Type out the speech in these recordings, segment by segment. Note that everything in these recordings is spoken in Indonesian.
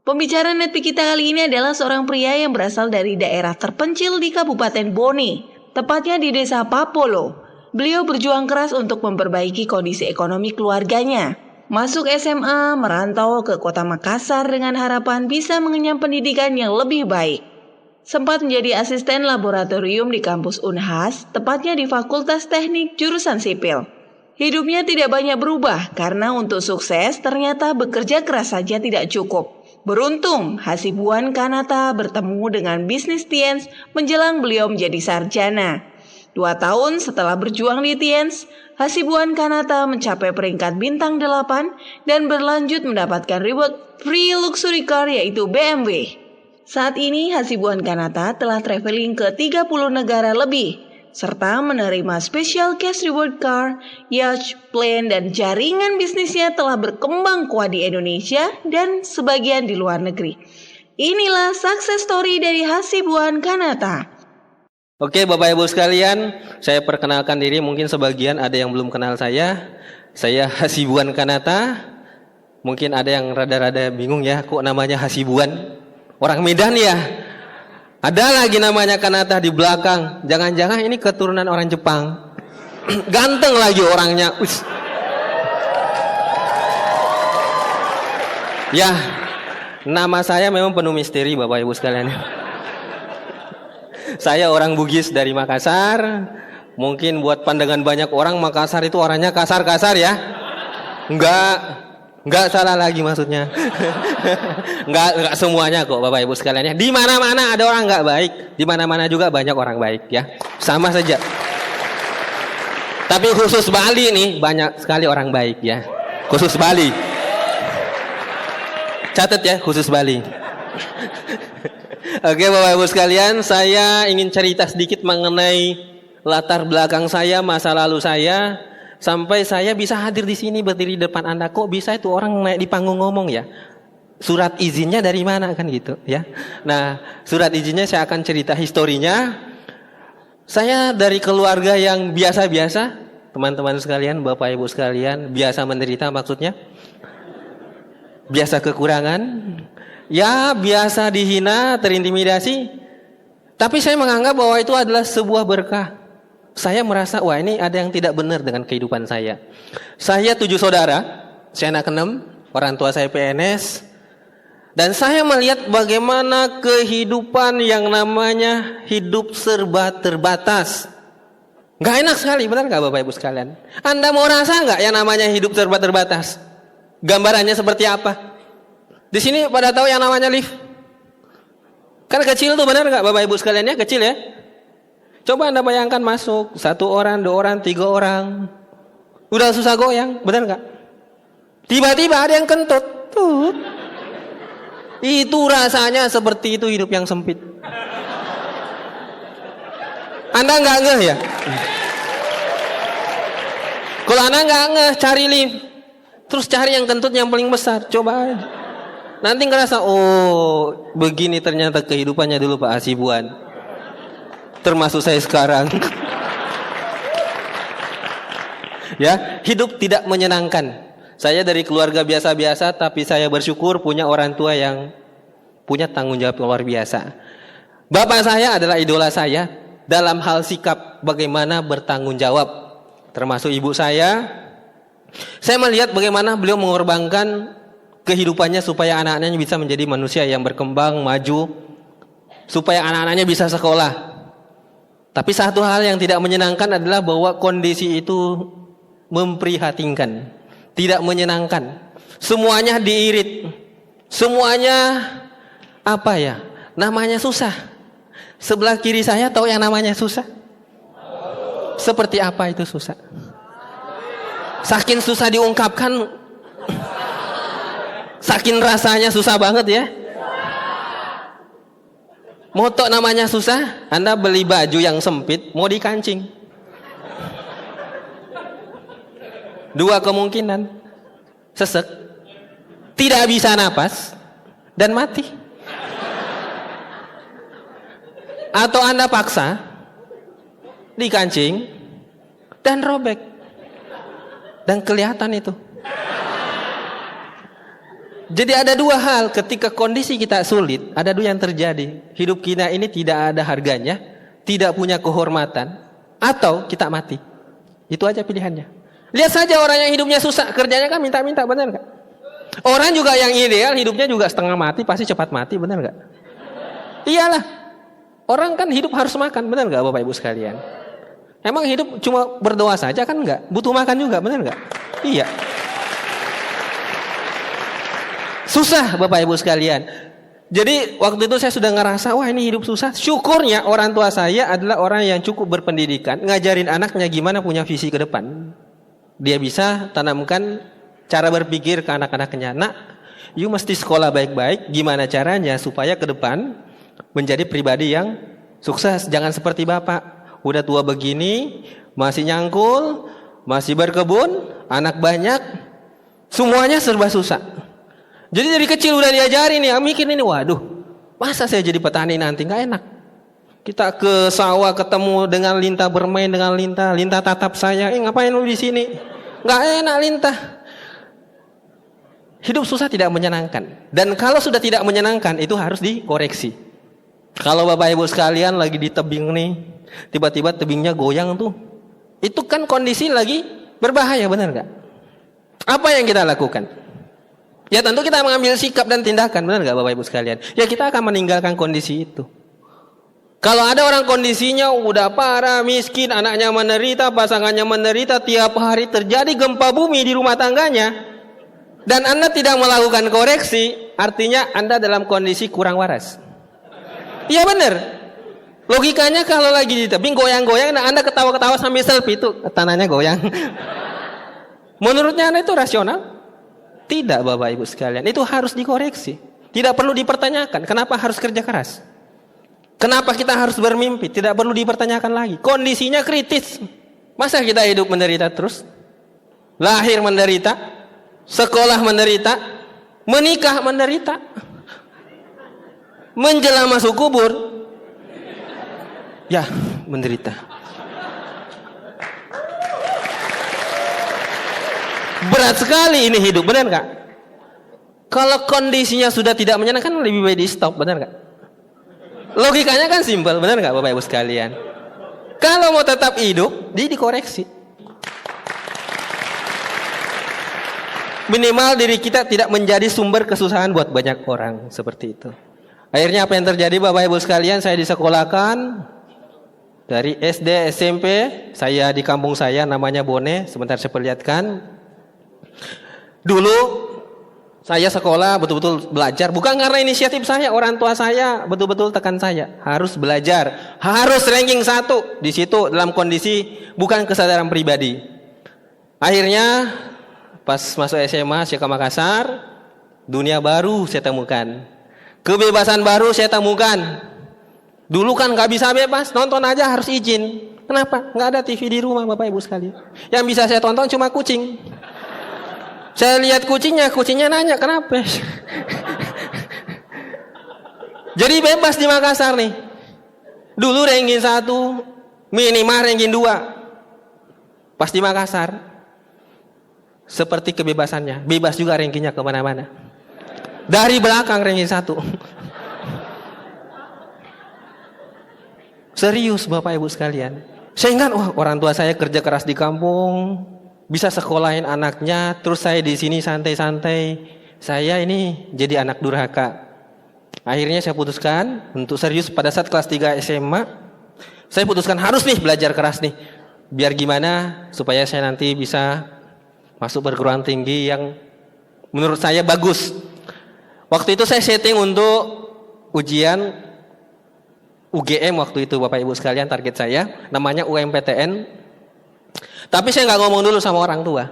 Pembicara Netpi kita kali ini adalah seorang pria yang berasal dari daerah terpencil di Kabupaten Bone, tepatnya di Desa Papolo. Beliau berjuang keras untuk memperbaiki kondisi ekonomi keluarganya. Masuk SMA, merantau ke kota Makassar dengan harapan bisa mengenyam pendidikan yang lebih baik. Sempat menjadi asisten laboratorium di kampus Unhas, tepatnya di Fakultas Teknik jurusan Sipil. Hidupnya tidak banyak berubah karena untuk sukses ternyata bekerja keras saja tidak cukup. Beruntung, Hasibuan Kanata bertemu dengan bisnis Tiens menjelang beliau menjadi sarjana. 2 tahun setelah berjuang di Tiens, Hasibuan Kanata mencapai peringkat bintang 8 dan berlanjut mendapatkan reward free luxury car yaitu BMW. Saat ini Hasibuan Kanata telah traveling ke 30 negara lebih, serta menerima special cash reward car, yacht, plane, dan jaringan bisnisnya telah berkembang kuat di Indonesia dan sebagian di luar negeri. Inilah success story dari Hasibuan Kanata. Oke Bapak Ibu sekalian, saya perkenalkan diri, mungkin sebagian ada yang belum kenal saya. Saya Hasibuan Kanata. Mungkin ada yang rada-rada bingung ya, kok namanya Hasibuan? Orang Medan ya? Ada lagi namanya Kanata di belakang. Jangan-jangan ini keturunan orang Jepang. Ganteng lagi orangnya. Ya, nama saya memang penuh misteri Bapak Ibu sekalian. Saya orang Bugis dari Makassar. Mungkin buat pandangan banyak orang Makassar itu orangnya kasar-kasar ya. Enggak salah lagi maksudnya. Enggak semuanya kok Bapak Ibu sekalian ya. Di mana-mana ada orang enggak baik, di mana-mana juga banyak orang baik ya. Sama saja. Tapi khusus Bali nih banyak sekali orang baik ya. Khusus Bali. Catat ya, khusus Bali. Oke Bapak Ibu sekalian, saya ingin cerita sedikit mengenai latar belakang saya, masa lalu saya, sampai saya bisa hadir di sini berdiri di depan Anda. Kok bisa itu orang naik di panggung ngomong ya? Surat izinnya dari mana kan gitu ya. Nah, surat izinnya saya akan cerita historinya. Saya dari keluarga yang biasa-biasa, teman-teman sekalian, Bapak Ibu sekalian, biasa menderita maksudnya. Biasa kekurangan, ya biasa dihina, terintimidasi. Tapi saya menganggap bahwa itu adalah sebuah berkah. Saya merasa, wah ini ada yang tidak benar dengan kehidupan saya. Saya 7 saudara, saya anak 6, orang tua saya PNS. Dan saya melihat bagaimana kehidupan yang namanya hidup serba terbatas. Gak enak sekali, benar gak Bapak Ibu sekalian? Anda mau rasa gak yang namanya hidup serba terbatas? Gambarannya seperti apa? Di sini pada tahu yang namanya lift? Kan kecil tuh, benar gak Bapak Ibu sekalian ya? Kecil ya? Coba Anda bayangkan masuk 1 orang, 2 orang, 3 orang. Udah susah goyang, benar gak? Tiba-tiba ada yang kentut. Itu rasanya seperti itu hidup yang sempit. Anda gak ngeh ya? Kalau Anda gak ngeh, cari lift. Terus cari yang kentut yang paling besar. Coba aja. Nanti ngerasa, oh begini ternyata kehidupannya dulu Pak Hasibuan. Termasuk saya sekarang. Ya, hidup tidak menyenangkan. Saya dari keluarga biasa-biasa, tapi saya bersyukur punya orang tua yang punya tanggung jawab luar biasa. Bapak saya adalah idola saya dalam hal sikap bagaimana bertanggung jawab. Termasuk ibu saya melihat bagaimana beliau mengorbankan kehidupannya supaya anak-anaknya bisa menjadi manusia yang berkembang, maju, supaya anak-anaknya bisa sekolah. Tapi satu hal yang tidak menyenangkan adalah bahwa kondisi itu memprihatinkan, tidak menyenangkan. Semuanya diirit, semuanya apa ya? Namanya susah. Sebelah kiri saya tahu yang namanya susah? Seperti apa itu susah? Saking susah diungkapkan, saking rasanya susah banget ya. Moto namanya susah, Anda beli baju yang sempit, mau dikancing. 2 kemungkinan, sesek, tidak bisa napas, dan mati. Atau Anda paksa, dikancing, dan robek. Dan kelihatan itu. Jadi ada dua hal ketika kondisi kita sulit, ada dua yang terjadi. Hidup kita ini tidak ada harganya, tidak punya kehormatan, atau kita mati. Itu aja pilihannya. Lihat saja orang yang hidupnya susah, kerjanya kan minta-minta, benar nggak? Orang juga yang ideal hidupnya juga setengah mati, pasti cepat mati, benar nggak? Iyalah, orang kan hidup harus makan, benar nggak Bapak Ibu sekalian? Emang hidup cuma berdoa saja kan nggak? Butuh makan juga, benar nggak? Iya. Susah Bapak Ibu sekalian. Jadi waktu itu saya sudah ngerasa, wah ini hidup susah. Syukurnya orang tua saya adalah orang yang cukup berpendidikan, ngajarin anaknya gimana punya visi ke depan. Dia bisa tanamkan cara berpikir ke anak-anaknya. Nak, you mesti sekolah baik-baik. Gimana caranya supaya ke depan menjadi pribadi yang sukses. Jangan seperti bapak, udah tua begini, masih nyangkul, masih berkebun, anak banyak, semuanya serba susah. Jadi dari kecil udah diajarin nih, mikir ini, waduh, masa saya jadi petani nanti, nggak enak. Kita ke sawah ketemu dengan lintah, bermain dengan lintah, lintah tatap saya, ngapain lu di sini? Nggak enak lintah. Hidup susah tidak menyenangkan. Dan kalau sudah tidak menyenangkan, itu harus dikoreksi. Kalau Bapak Ibu sekalian lagi di tebing nih, tiba-tiba tebingnya goyang tuh, itu kan kondisi lagi berbahaya, benar nggak? Apa yang kita lakukan? Ya tentu kita mengambil sikap dan tindakan, benar nggak Bapak Ibu sekalian? Ya kita akan meninggalkan kondisi itu. Kalau ada orang kondisinya udah parah, miskin, anaknya menderita, pasangannya menderita, tiap hari terjadi gempa bumi di rumah tangganya, dan Anda tidak melakukan koreksi, artinya Anda dalam kondisi kurang waras. Iya benar. Logikanya kalau lagi di tebing goyang-goyang, nah Anda ketawa-ketawa sambil selfie itu tanahnya goyang. Menurutnya Anda itu rasional? Tidak Bapak Ibu sekalian, itu harus dikoreksi. Tidak perlu dipertanyakan, kenapa harus kerja keras? Kenapa kita harus bermimpi? Tidak perlu dipertanyakan lagi. Kondisinya kritis. Masa kita hidup menderita terus? Lahir menderita, sekolah menderita, menikah menderita, menjelang masuk kubur, ya menderita. Berat sekali ini hidup, benar nggak? Kalau kondisinya sudah tidak menyenangkan, lebih baik di stop, benar nggak? Logikanya kan simpel, benar nggak Bapak Ibu sekalian? Kalau mau tetap hidup, dikoreksi. Minimal diri kita tidak menjadi sumber kesusahan buat banyak orang, seperti itu. Akhirnya apa yang terjadi Bapak Ibu sekalian? Saya disekolahkan dari SD, SMP. Saya di kampung saya, namanya Bone. Sebentar saya perlihatkan. Dulu saya sekolah betul-betul belajar, bukan karena inisiatif saya, orang tua saya betul-betul tekan saya harus belajar, harus ranking 1 di situ dalam kondisi bukan kesadaran pribadi. Akhirnya pas masuk SMA saya ke Makassar, dunia baru saya temukan, kebebasan baru saya temukan. Dulu kan nggak bisa bebas, nonton aja harus izin. Kenapa? Nggak ada TV di rumah Bapak Ibu sekalian. Yang bisa saya tonton cuma kucing. Saya lihat kucingnya nanya kenapa. Jadi bebas di Makassar nih. Dulu ranking 1, minimal ranking 2. Pas di Makassar, seperti kebebasannya, bebas juga rankingnya kemana-mana. Dari belakang ranking 1. Serius Bapak Ibu sekalian. Saya ingat, wah orang tua saya kerja keras di kampung, bisa sekolahin anaknya, terus saya di sini santai-santai. Saya ini jadi anak durhaka. Akhirnya saya putuskan untuk serius pada saat kelas 3 SMA. Saya putuskan harus nih belajar keras nih. Biar gimana supaya saya nanti bisa masuk perguruan tinggi yang menurut saya bagus. Waktu itu saya setting untuk ujian UGM waktu itu Bapak Ibu sekalian, target saya namanya UMPTN. Tapi saya nggak ngomong dulu sama orang tua.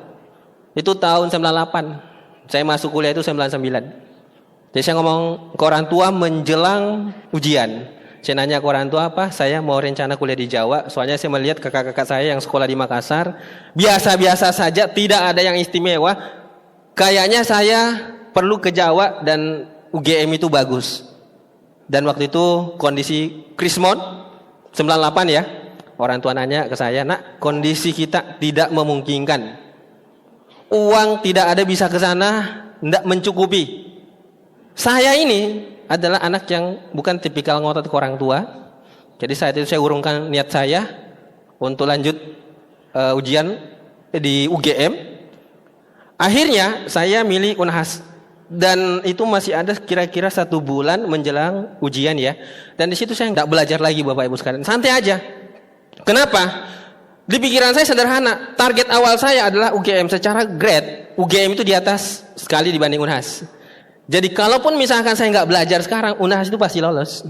Itu tahun 98. Saya masuk kuliah itu 99. Jadi saya ngomong ke orang tua menjelang ujian. Saya nanya ke orang tua apa? Saya mau rencana kuliah di Jawa. Soalnya saya melihat kakak-kakak saya yang sekolah di Makassar biasa-biasa saja, tidak ada yang istimewa. Kayaknya saya perlu ke Jawa dan UGM itu bagus. Dan waktu itu kondisi Krismon 98 ya. Orang tua nanya ke saya, nak, kondisi kita tidak memungkinkan. Uang tidak ada bisa ke sana, tidak mencukupi. Saya ini adalah anak yang bukan tipikal ngotot ke orang tua. Jadi saat itu saya urungkan niat saya untuk lanjut ujian di UGM. Akhirnya saya milih Unhas. Dan itu masih ada kira-kira 1 bulan menjelang ujian ya. Dan di situ saya nggak belajar lagi Bapak Ibu sekalian, santai aja. Kenapa? Di pikiran saya sederhana. Target awal saya adalah UGM. Secara grade UGM itu di atas sekali dibanding Unhas. Jadi kalaupun misalkan saya nggak belajar sekarang, Unhas itu pasti lolos.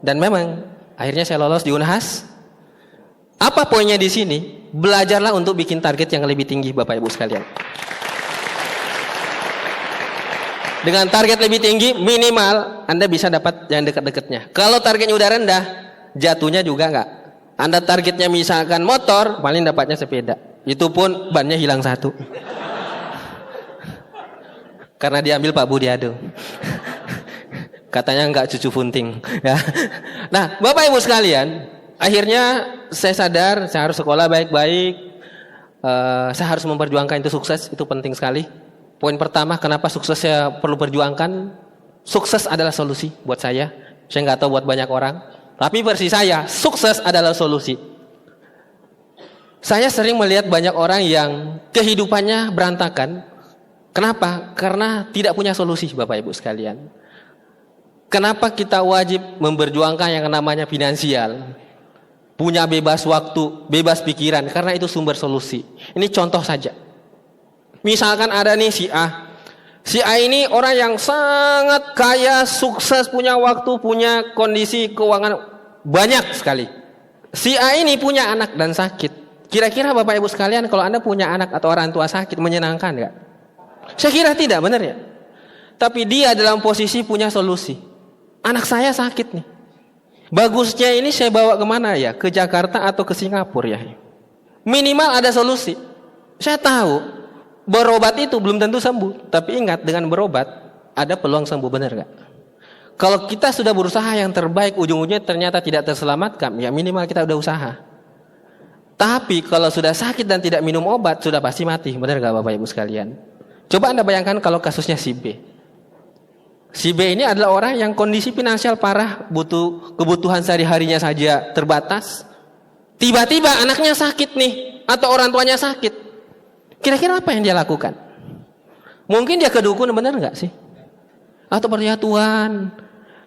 Dan memang akhirnya saya lolos di Unhas. Apa poinnya di sini? Belajarlah untuk bikin target yang lebih tinggi Bapak Ibu sekalian. Dengan target lebih tinggi, minimal Anda bisa dapat yang dekat-dekatnya. Kalau targetnya udah rendah, jatuhnya juga enggak. Anda targetnya misalkan motor, paling dapatnya sepeda. Itu pun bannya hilang 1. Karena diambil Pak Budiado. Katanya enggak cucu funting. Ya. Nah, Bapak Ibu sekalian, akhirnya saya sadar saya harus sekolah baik-baik. Saya harus memperjuangkan itu sukses, itu penting sekali. Poin pertama, kenapa sukses saya perlu perjuangkan? Sukses adalah solusi buat saya. Saya nggak tahu buat banyak orang, tapi versi saya, sukses adalah solusi. Saya sering melihat banyak orang yang kehidupannya berantakan. Kenapa? Karena tidak punya solusi, Bapak Ibu sekalian. Kenapa kita wajib memperjuangkan yang namanya finansial? Punya bebas waktu, bebas pikiran, karena itu sumber solusi. Ini contoh saja. Misalkan ada nih si A. Si A ini orang yang sangat kaya, sukses, punya waktu, punya kondisi keuangan banyak sekali. Si A ini punya anak dan sakit. Kira-kira Bapak Ibu sekalian, kalau Anda punya anak atau orang tua sakit, menyenangkan nggak? Saya kira tidak, benar ya? Tapi dia dalam posisi punya solusi. Anak saya sakit nih. Bagusnya ini saya bawa kemana ya? Ke Jakarta atau ke Singapura ya? Minimal ada solusi. Saya tahu berobat itu belum tentu sembuh, tapi ingat, dengan berobat ada peluang sembuh, benar gak? Kalau kita sudah berusaha yang terbaik, ujung-ujungnya ternyata tidak terselamatkan, ya minimal kita udah usaha. Tapi kalau sudah sakit dan tidak minum obat, sudah pasti mati, benar gak Bapak Ibu sekalian? Coba Anda bayangkan kalau kasusnya si B. Si B ini adalah orang yang kondisi finansial parah, butuh kebutuhan sehari-harinya saja terbatas. Tiba-tiba anaknya sakit nih, atau orang tuanya sakit. Kira-kira apa yang dia lakukan? Mungkin dia ke dukun, benar nggak sih? Atau percaya Tuhan.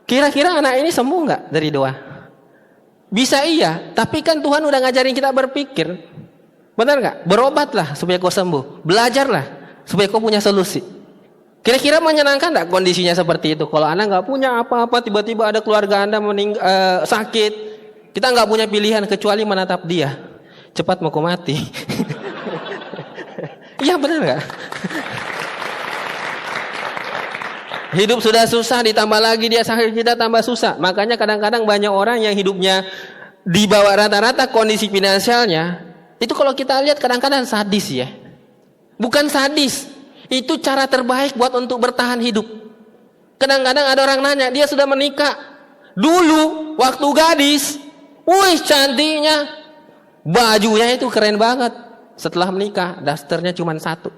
Kira-kira anak ini sembuh nggak dari doa? Bisa iya, tapi kan Tuhan udah ngajarin kita berpikir. Benar nggak? Berobatlah supaya kau sembuh. Belajarlah supaya kau punya solusi. Kira-kira menyenangkan nggak kondisinya seperti itu? Kalau anak nggak punya apa-apa, tiba-tiba ada keluarga Anda sakit, kita nggak punya pilihan kecuali menatap dia. Cepat mau kau mati. Iya, benar nggak? Hidup sudah susah, ditambah lagi dia sakit, kita tambah susah. Makanya kadang-kadang banyak orang yang hidupnya di bawah rata-rata kondisi finansialnya, itu kalau kita lihat kadang-kadang sadis ya. Bukan sadis, itu cara terbaik buat untuk bertahan hidup. Kadang-kadang ada orang nanya, dia sudah menikah. Dulu waktu gadis, wih cantiknya, bajunya itu keren banget. Setelah menikah, dasternya cuma 1.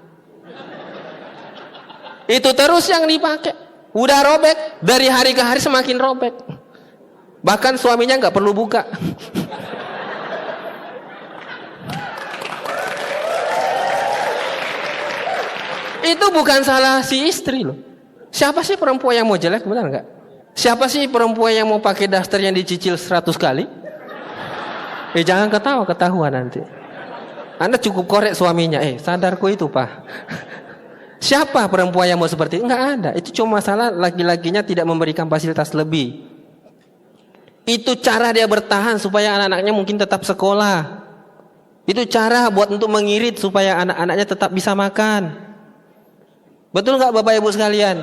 Itu terus yang dipakai. Udah robek, dari hari ke hari semakin robek. Bahkan suaminya nggak perlu buka. Itu bukan salah si istri loh. Siapa sih perempuan yang mau jelek, benar nggak? Siapa sih perempuan yang mau pakai daster yang dicicil 100 kali? Jangan ketahuan nanti. Anda cukup korek suaminya, sadarku itu Pak. Siapa perempuan yang mau seperti itu? Enggak ada. Itu cuma masalah laki-lakinya tidak memberikan fasilitas lebih. Itu cara dia bertahan supaya anak-anaknya mungkin tetap sekolah. Itu cara buat untuk mengirit supaya anak-anaknya tetap bisa makan. Betul nggak Bapak Ibu sekalian?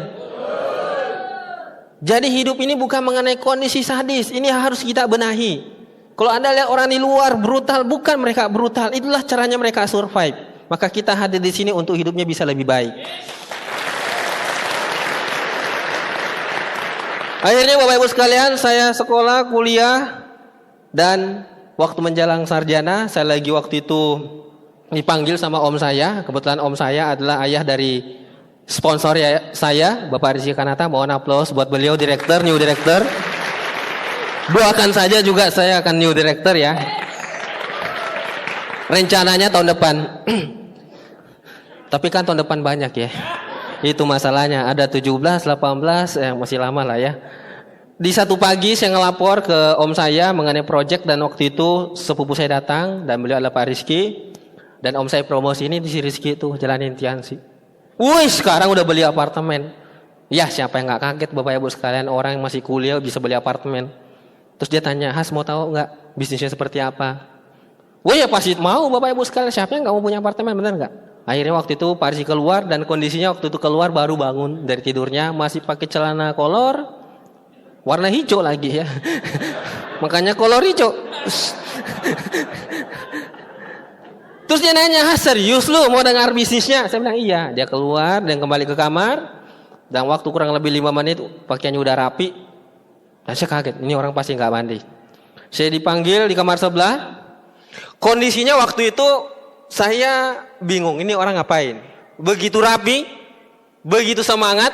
Jadi hidup ini bukan mengenai kondisi sadis. Ini harus kita benahi. Kalau Anda lihat orang di luar brutal, bukan mereka brutal. Itulah caranya mereka survive. Maka kita hadir di sini untuk hidupnya bisa lebih baik. Akhirnya Bapak Ibu sekalian, saya sekolah, kuliah, dan waktu menjelang sarjana, saya lagi waktu itu dipanggil sama om saya. Kebetulan om saya adalah ayah dari sponsor saya, Bapak Rizky Kanata. Mohon aplaus buat beliau, new director. Doakan saja juga saya akan new director ya. Rencananya tahun depan. Tapi kan tahun depan banyak ya. Itu masalahnya, ada 17, 18, masih lama lah ya. Di satu pagi saya ngelapor ke om saya mengenai project, dan waktu itu sepupu saya datang dan beliau adalah Pak Rizky. Dan om saya promosi ini di si Rizky itu jalanin Tiansi. Wih, sekarang udah beli apartemen. Ya, siapa yang nggak kaget Bapak Ibu sekalian, orang yang masih kuliah bisa beli apartemen. Terus dia tanya, Has mau tahu nggak bisnisnya seperti apa? Wah ya pasti mau Bapak Ibu sekalian, siapa yang nggak mau punya apartemen, benar nggak? Akhirnya waktu itu Pak Rizky keluar, dan kondisinya waktu itu keluar baru bangun dari tidurnya, masih pakai celana kolor warna hijau lagi ya. Makanya kolor hijau. Terus dia nanya, serius lu mau dengar bisnisnya? Saya bilang iya. Dia keluar dan kembali ke kamar, dan waktu kurang lebih 5 menit pakaiannya udah rapi. Dan saya kaget, ini orang pasti nggak mandi. Saya dipanggil di kamar sebelah. Kondisinya waktu itu saya bingung, ini orang ngapain? Begitu rapi, begitu semangat,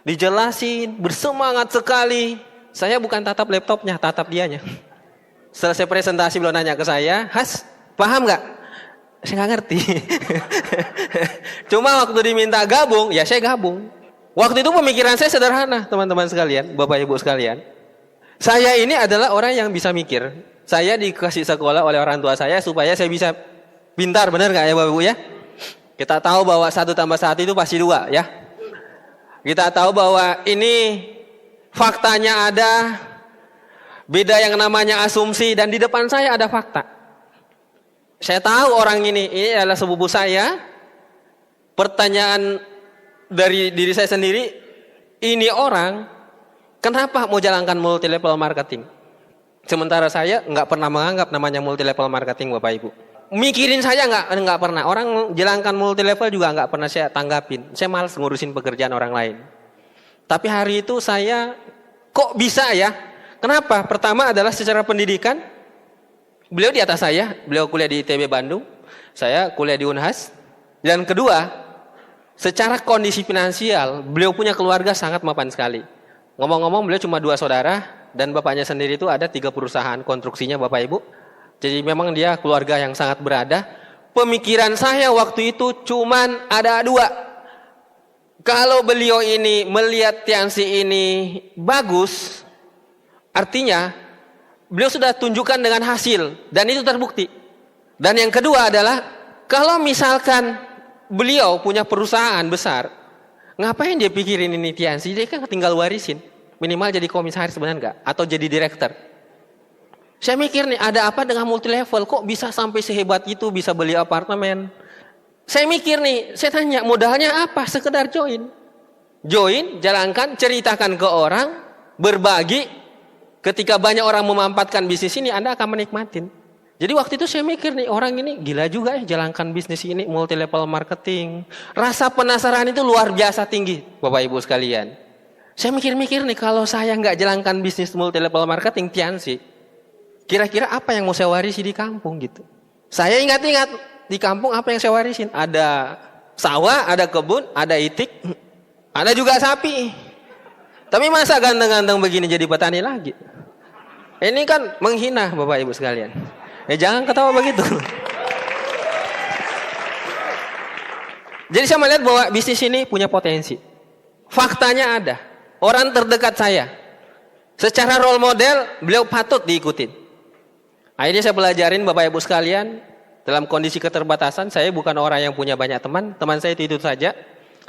dijelasin, bersemangat sekali. Saya bukan tatap laptopnya, tatap dianya. Selesai presentasi belum nanya ke saya, Has, paham nggak? Saya nggak ngerti. Cuma waktu diminta gabung, ya saya gabung. Waktu itu pemikiran saya sederhana, teman-teman sekalian, Bapak Ibu sekalian. Saya ini adalah orang yang bisa mikir. Saya dikasih sekolah oleh orang tua saya supaya saya bisa pintar, benar nggak ya Bapak Ibu ya? Kita tahu bahwa 1 tambah 1 itu pasti 2 ya. Kita tahu bahwa ini faktanya ada, beda yang namanya asumsi, dan di depan saya ada fakta. Saya tahu orang ini adalah sepupu saya. Pertanyaan dari diri saya sendiri, ini orang kenapa mau jalankan multi level marketing? Sementara saya nggak pernah menganggap namanya multi level marketing Bapak Ibu. Mikirin saya nggak pernah. Orang jalankan multi level juga nggak pernah saya tanggapin. Saya malas ngurusin pekerjaan orang lain. Tapi hari itu saya kok bisa ya? Kenapa? Pertama adalah secara pendidikan, beliau di atas saya. Beliau kuliah di ITB Bandung, saya kuliah di Unhas. Dan kedua, secara kondisi finansial, beliau punya keluarga sangat mapan sekali. Ngomong-ngomong, beliau cuma 2 saudara, dan bapaknya sendiri itu ada 3 perusahaan konstruksinya Bapak Ibu. Jadi memang dia keluarga yang sangat berada. Pemikiran saya waktu itu cuman ada 2. Kalau beliau ini melihat Tiansi ini bagus, artinya beliau sudah tunjukkan dengan hasil, dan itu terbukti. Dan yang kedua adalah, kalau misalkan beliau punya perusahaan besar, ngapain dia pikirin ini Tiansi? Dia kan tinggal warisin. Minimal jadi komisaris, benar nggak? Atau jadi direktur. Saya mikir nih, ada apa dengan multi level? Kok bisa sampai sehebat itu bisa beli apartemen? Saya mikir nih, saya tanya modalnya apa? Sekedar join, jalankan, ceritakan ke orang, berbagi. Ketika banyak orang memanfaatkan bisnis ini, Anda akan menikmatin. Jadi waktu itu saya mikir nih, orang ini gila juga ya jalankan bisnis ini, multi level marketing. Rasa penasaran itu luar biasa tinggi, Bapak Ibu sekalian. Saya mikir-mikir nih, kalau saya nggak jalankan bisnis multi level marketing Tiansi, kira-kira apa yang mau saya warisi di kampung gitu. Saya ingat-ingat, di kampung apa yang saya warisin? Ada sawah, ada kebun, ada itik, ada juga sapi. Tapi masa ganteng-ganteng begini jadi petani lagi? Ini kan menghina Bapak Ibu sekalian. Jangan ketawa begitu. Jadi saya melihat bahwa bisnis ini punya potensi. Faktanya ada. Orang terdekat saya, secara role model, beliau patut diikutin. Akhirnya saya pelajarin Bapak Ibu sekalian, dalam kondisi keterbatasan, saya bukan orang yang punya banyak teman. Teman saya itu saja.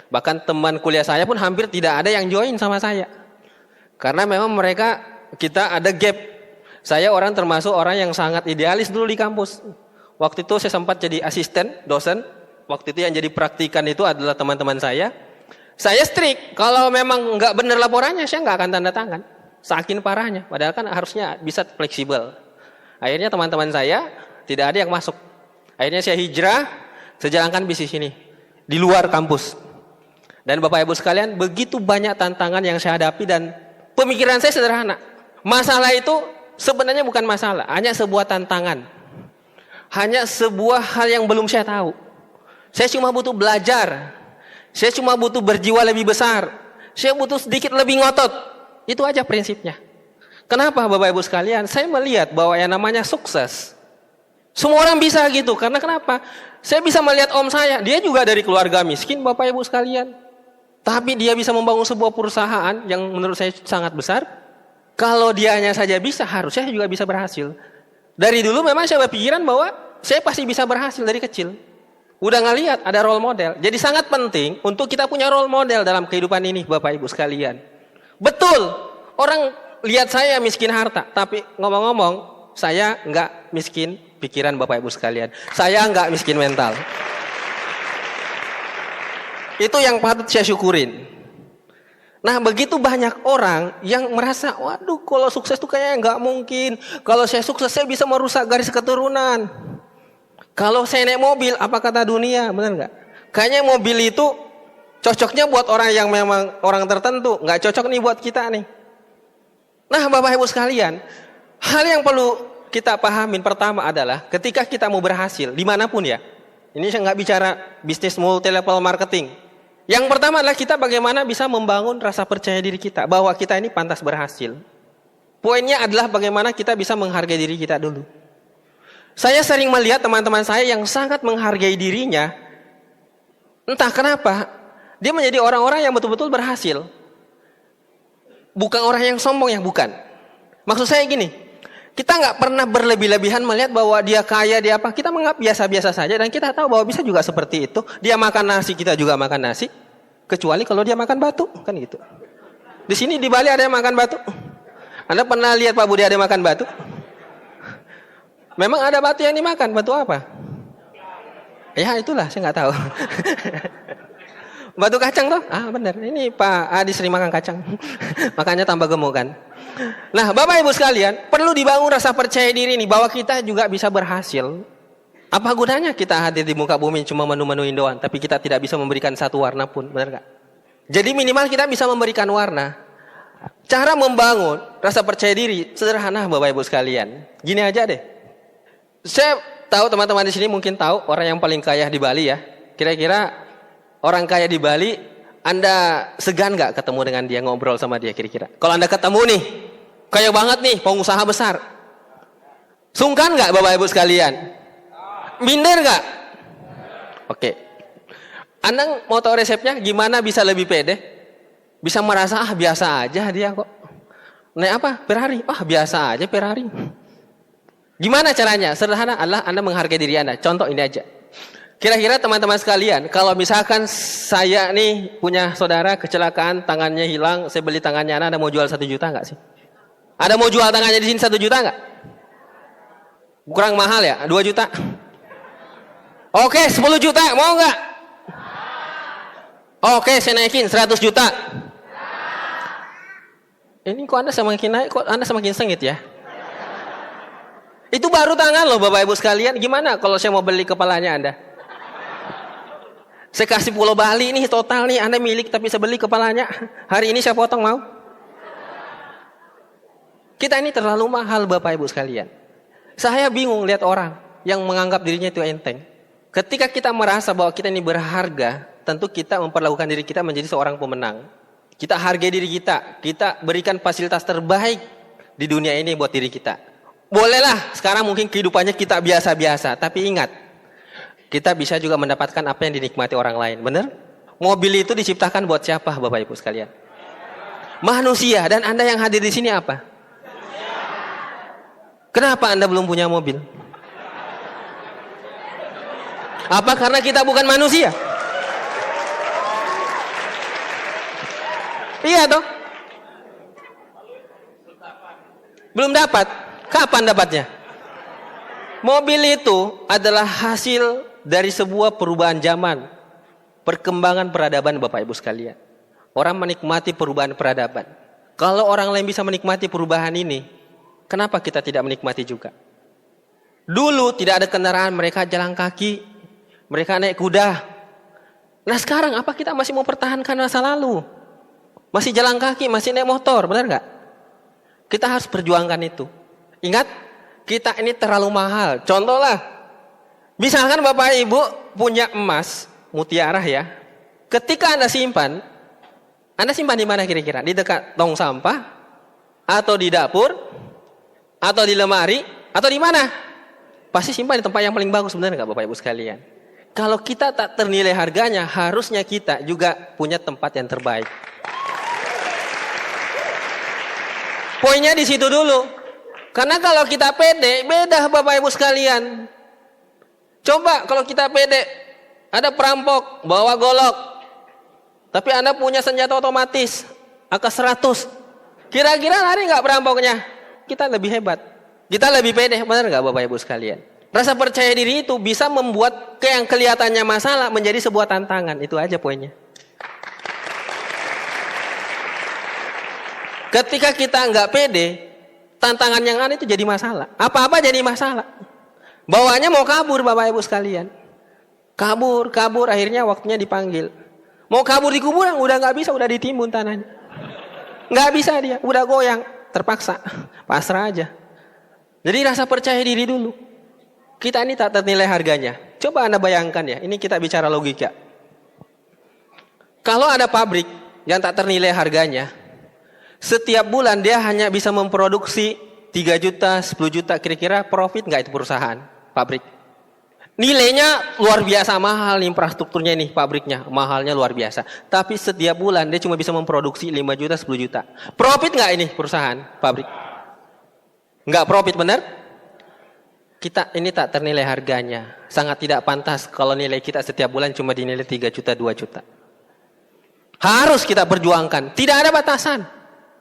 Bahkan teman kuliah saya pun hampir tidak ada yang join sama saya. Karena memang kita ada gap. Saya orang termasuk orang yang sangat idealis dulu di kampus. Waktu itu saya sempat jadi asisten dosen. Waktu itu yang jadi praktikan itu adalah teman-teman saya. Saya strict, kalau memang nggak benar laporannya, saya nggak akan tanda tangan. Saking parahnya, padahal kan harusnya bisa fleksibel. Akhirnya teman-teman saya tidak ada yang masuk. Akhirnya saya hijrah, saya jalankan bisnis ini di luar kampus. Dan Bapak Ibu sekalian, begitu banyak tantangan yang saya hadapi, dan pemikiran saya sederhana. Masalah itu sebenarnya bukan masalah, hanya sebuah tantangan. Hanya sebuah hal yang belum saya tahu. Saya cuma butuh belajar. Saya cuma butuh berjiwa lebih besar. Saya butuh sedikit lebih ngotot. Itu aja prinsipnya. Kenapa Bapak Ibu sekalian? Saya melihat bahwa yang namanya sukses, semua orang bisa gitu. Karena kenapa? Saya bisa melihat om saya, dia juga dari keluarga miskin Bapak Ibu sekalian. Tapi dia bisa membangun sebuah perusahaan yang menurut saya sangat besar. Kalau dianya saja bisa, harusnya saya juga bisa berhasil. Dari dulu memang saya berpikiran bahwa saya pasti bisa berhasil dari kecil. Udah ngelihat ada role model. Jadi sangat penting untuk kita punya role model dalam kehidupan ini Bapak Ibu sekalian. Betul, orang lihat saya miskin harta. Tapi ngomong-ngomong, saya enggak miskin pikiran Bapak Ibu sekalian. Saya enggak miskin mental. Itu yang patut saya syukurin. Nah begitu banyak orang yang merasa, waduh kalau sukses tuh kayaknya enggak mungkin. Kalau saya sukses saya bisa merusak garis keturunan. Kalau saya naik mobil, apa kata dunia? Benar nggak? Kayaknya mobil itu cocoknya buat orang yang memang orang tertentu, nggak cocok nih buat kita nih. Nah, Bapak Ibu sekalian, hal yang perlu kita pahamin pertama adalah ketika kita mau berhasil dimanapun ya. Ini saya nggak bicara bisnis multi level marketing. Yang pertama adalah kita bagaimana bisa membangun rasa percaya diri kita bahwa kita ini pantas berhasil. Poinnya adalah bagaimana kita bisa menghargai diri kita dulu. Saya sering melihat teman-teman saya yang sangat menghargai dirinya. Entah kenapa, dia menjadi orang-orang yang betul-betul berhasil. Bukan orang yang sombong, yang bukan. Maksud saya gini, kita nggak pernah berlebih-lebihan melihat bahwa dia kaya, dia apa. Kita menganggap biasa-biasa saja dan kita tahu bahwa bisa juga seperti itu. Dia makan nasi, kita juga makan nasi. Kecuali kalau dia makan batu, kan gitu. Di sini di Bali ada yang makan batu. Anda pernah lihat Pak Budi ada yang makan batu? Memang ada batu yang dimakan, batu apa? Ya itulah, saya nggak tahu. Batu kacang tuh? Ah benar, ini Pak Adi sering makan kacang. Makanya tambah gemuk kan. Nah Bapak Ibu sekalian, perlu dibangun rasa percaya diri nih bahwa kita juga bisa berhasil. Apa gunanya kita hadir di muka bumi cuma menu-menuin doang, tapi kita tidak bisa memberikan satu warna pun, benar nggak? Jadi minimal kita bisa memberikan warna. Cara membangun rasa percaya diri sederhana Bapak Ibu sekalian. Gini aja deh. Saya tahu teman-teman di sini mungkin tahu orang yang paling kaya di Bali ya. Kira-kira orang kaya di Bali, Anda segan nggak ketemu dengan dia, ngobrol sama dia kira-kira? Kalau Anda ketemu nih, kaya banget nih, pengusaha besar, sungkan nggak Bapak Ibu sekalian? Minder nggak? Oke. Anda mau tahu resepnya gimana bisa lebih pede? Bisa merasa biasa aja dia kok. Naik apa? Ferrari. Biasa aja Ferrari. Gimana caranya? Sederhana adalah Anda menghargai diri Anda. Contoh ini aja. Kira-kira teman-teman sekalian, kalau misalkan saya nih punya saudara kecelakaan, tangannya hilang, saya beli tangannya, Anda mau jual 1 juta nggak sih? Ada mau jual tangannya di sini 1 juta nggak? Kurang mahal ya? 2 juta? Oke, 10 juta, mau nggak? Oke, saya naikin 100 juta. Ini kok Anda semakin naik, kok Anda semakin sengit ya? Itu baru tangan loh Bapak Ibu sekalian. Gimana kalau saya mau beli kepalanya Anda? Saya kasih Pulau Bali nih total nih, Anda milik tapi saya beli kepalanya. Hari ini saya potong mau? Kita ini terlalu mahal Bapak Ibu sekalian. Saya bingung lihat orang yang menganggap dirinya itu enteng. Ketika kita merasa bahwa kita ini berharga, tentu kita memperlakukan diri kita menjadi seorang pemenang. Kita hargai diri kita, kita berikan fasilitas terbaik di dunia ini buat diri kita. Bolehlah sekarang mungkin kehidupannya kita biasa-biasa, tapi ingat, kita bisa juga mendapatkan apa yang dinikmati orang lain, benar? Mobil itu diciptakan buat siapa Bapak Ibu sekalian? Manusia. Dan Anda yang hadir di sini apa? Kenapa Anda belum punya mobil? Apa karena kita bukan manusia? Iya toh? Belum dapat. Kapan dapatnya? Mobil itu adalah hasil dari sebuah perubahan zaman, perkembangan peradaban Bapak Ibu sekalian. Orang menikmati perubahan peradaban. Kalau orang lain bisa menikmati perubahan ini, kenapa kita tidak menikmati juga? Dulu tidak ada kendaraan, mereka jalan kaki, mereka naik kuda. Nah sekarang apa kita masih mau pertahankan masa lalu? Masih jalan kaki, masih naik motor, benar nggak? Kita harus perjuangkan itu. Ingat, kita ini terlalu mahal. Contoh lah, misalkan Bapak Ibu punya emas, mutiara ya, Ketika Anda simpan di mana kira-kira? Di dekat tong sampah, atau di dapur, atau di lemari, atau di mana? Pasti simpan di tempat yang paling bagus, benar nggak Bapak Ibu sekalian? Kalau kita tak ternilai harganya, harusnya kita juga punya tempat yang terbaik. Poinnya di situ dulu. Karena kalau kita pede, beda Bapak Ibu sekalian. Coba kalau kita pede, ada perampok bawa golok, tapi Anda punya senjata otomatis AK-100. Kira-kira lari nggak perampoknya? Kita lebih hebat. Kita lebih pede, benar nggak Bapak Ibu sekalian? Rasa percaya diri itu bisa membuat yang kelihatannya masalah menjadi sebuah tantangan. Itu aja poinnya. Ketika kita nggak pede, tantangan yang ada itu jadi masalah. Apa-apa jadi masalah. Bawaannya mau kabur Bapak Ibu sekalian. Kabur, akhirnya waktunya dipanggil. Mau kabur di kuburan, udah nggak bisa, udah ditimbun tanahnya. Nggak bisa dia, udah goyang, terpaksa, pasrah aja. Jadi rasa percaya diri dulu. Kita ini tak ternilai harganya. Coba Anda bayangkan ya, ini kita bicara logika. Kalau ada pabrik yang tak ternilai harganya, setiap bulan dia hanya bisa memproduksi 3 juta, 10 juta, kira-kira profit nggak itu perusahaan, pabrik? Nilainya luar biasa mahal, infrastrukturnya ini, pabriknya, mahalnya luar biasa. Tapi setiap bulan dia cuma bisa memproduksi 5 juta, 10 juta. Profit nggak ini perusahaan, pabrik? Nggak profit, benar? Kita ini tak ternilai harganya. Sangat tidak pantas kalau nilai kita setiap bulan cuma dinilai 3 juta, 2 juta. Harus kita perjuangkan. Tidak ada batasan.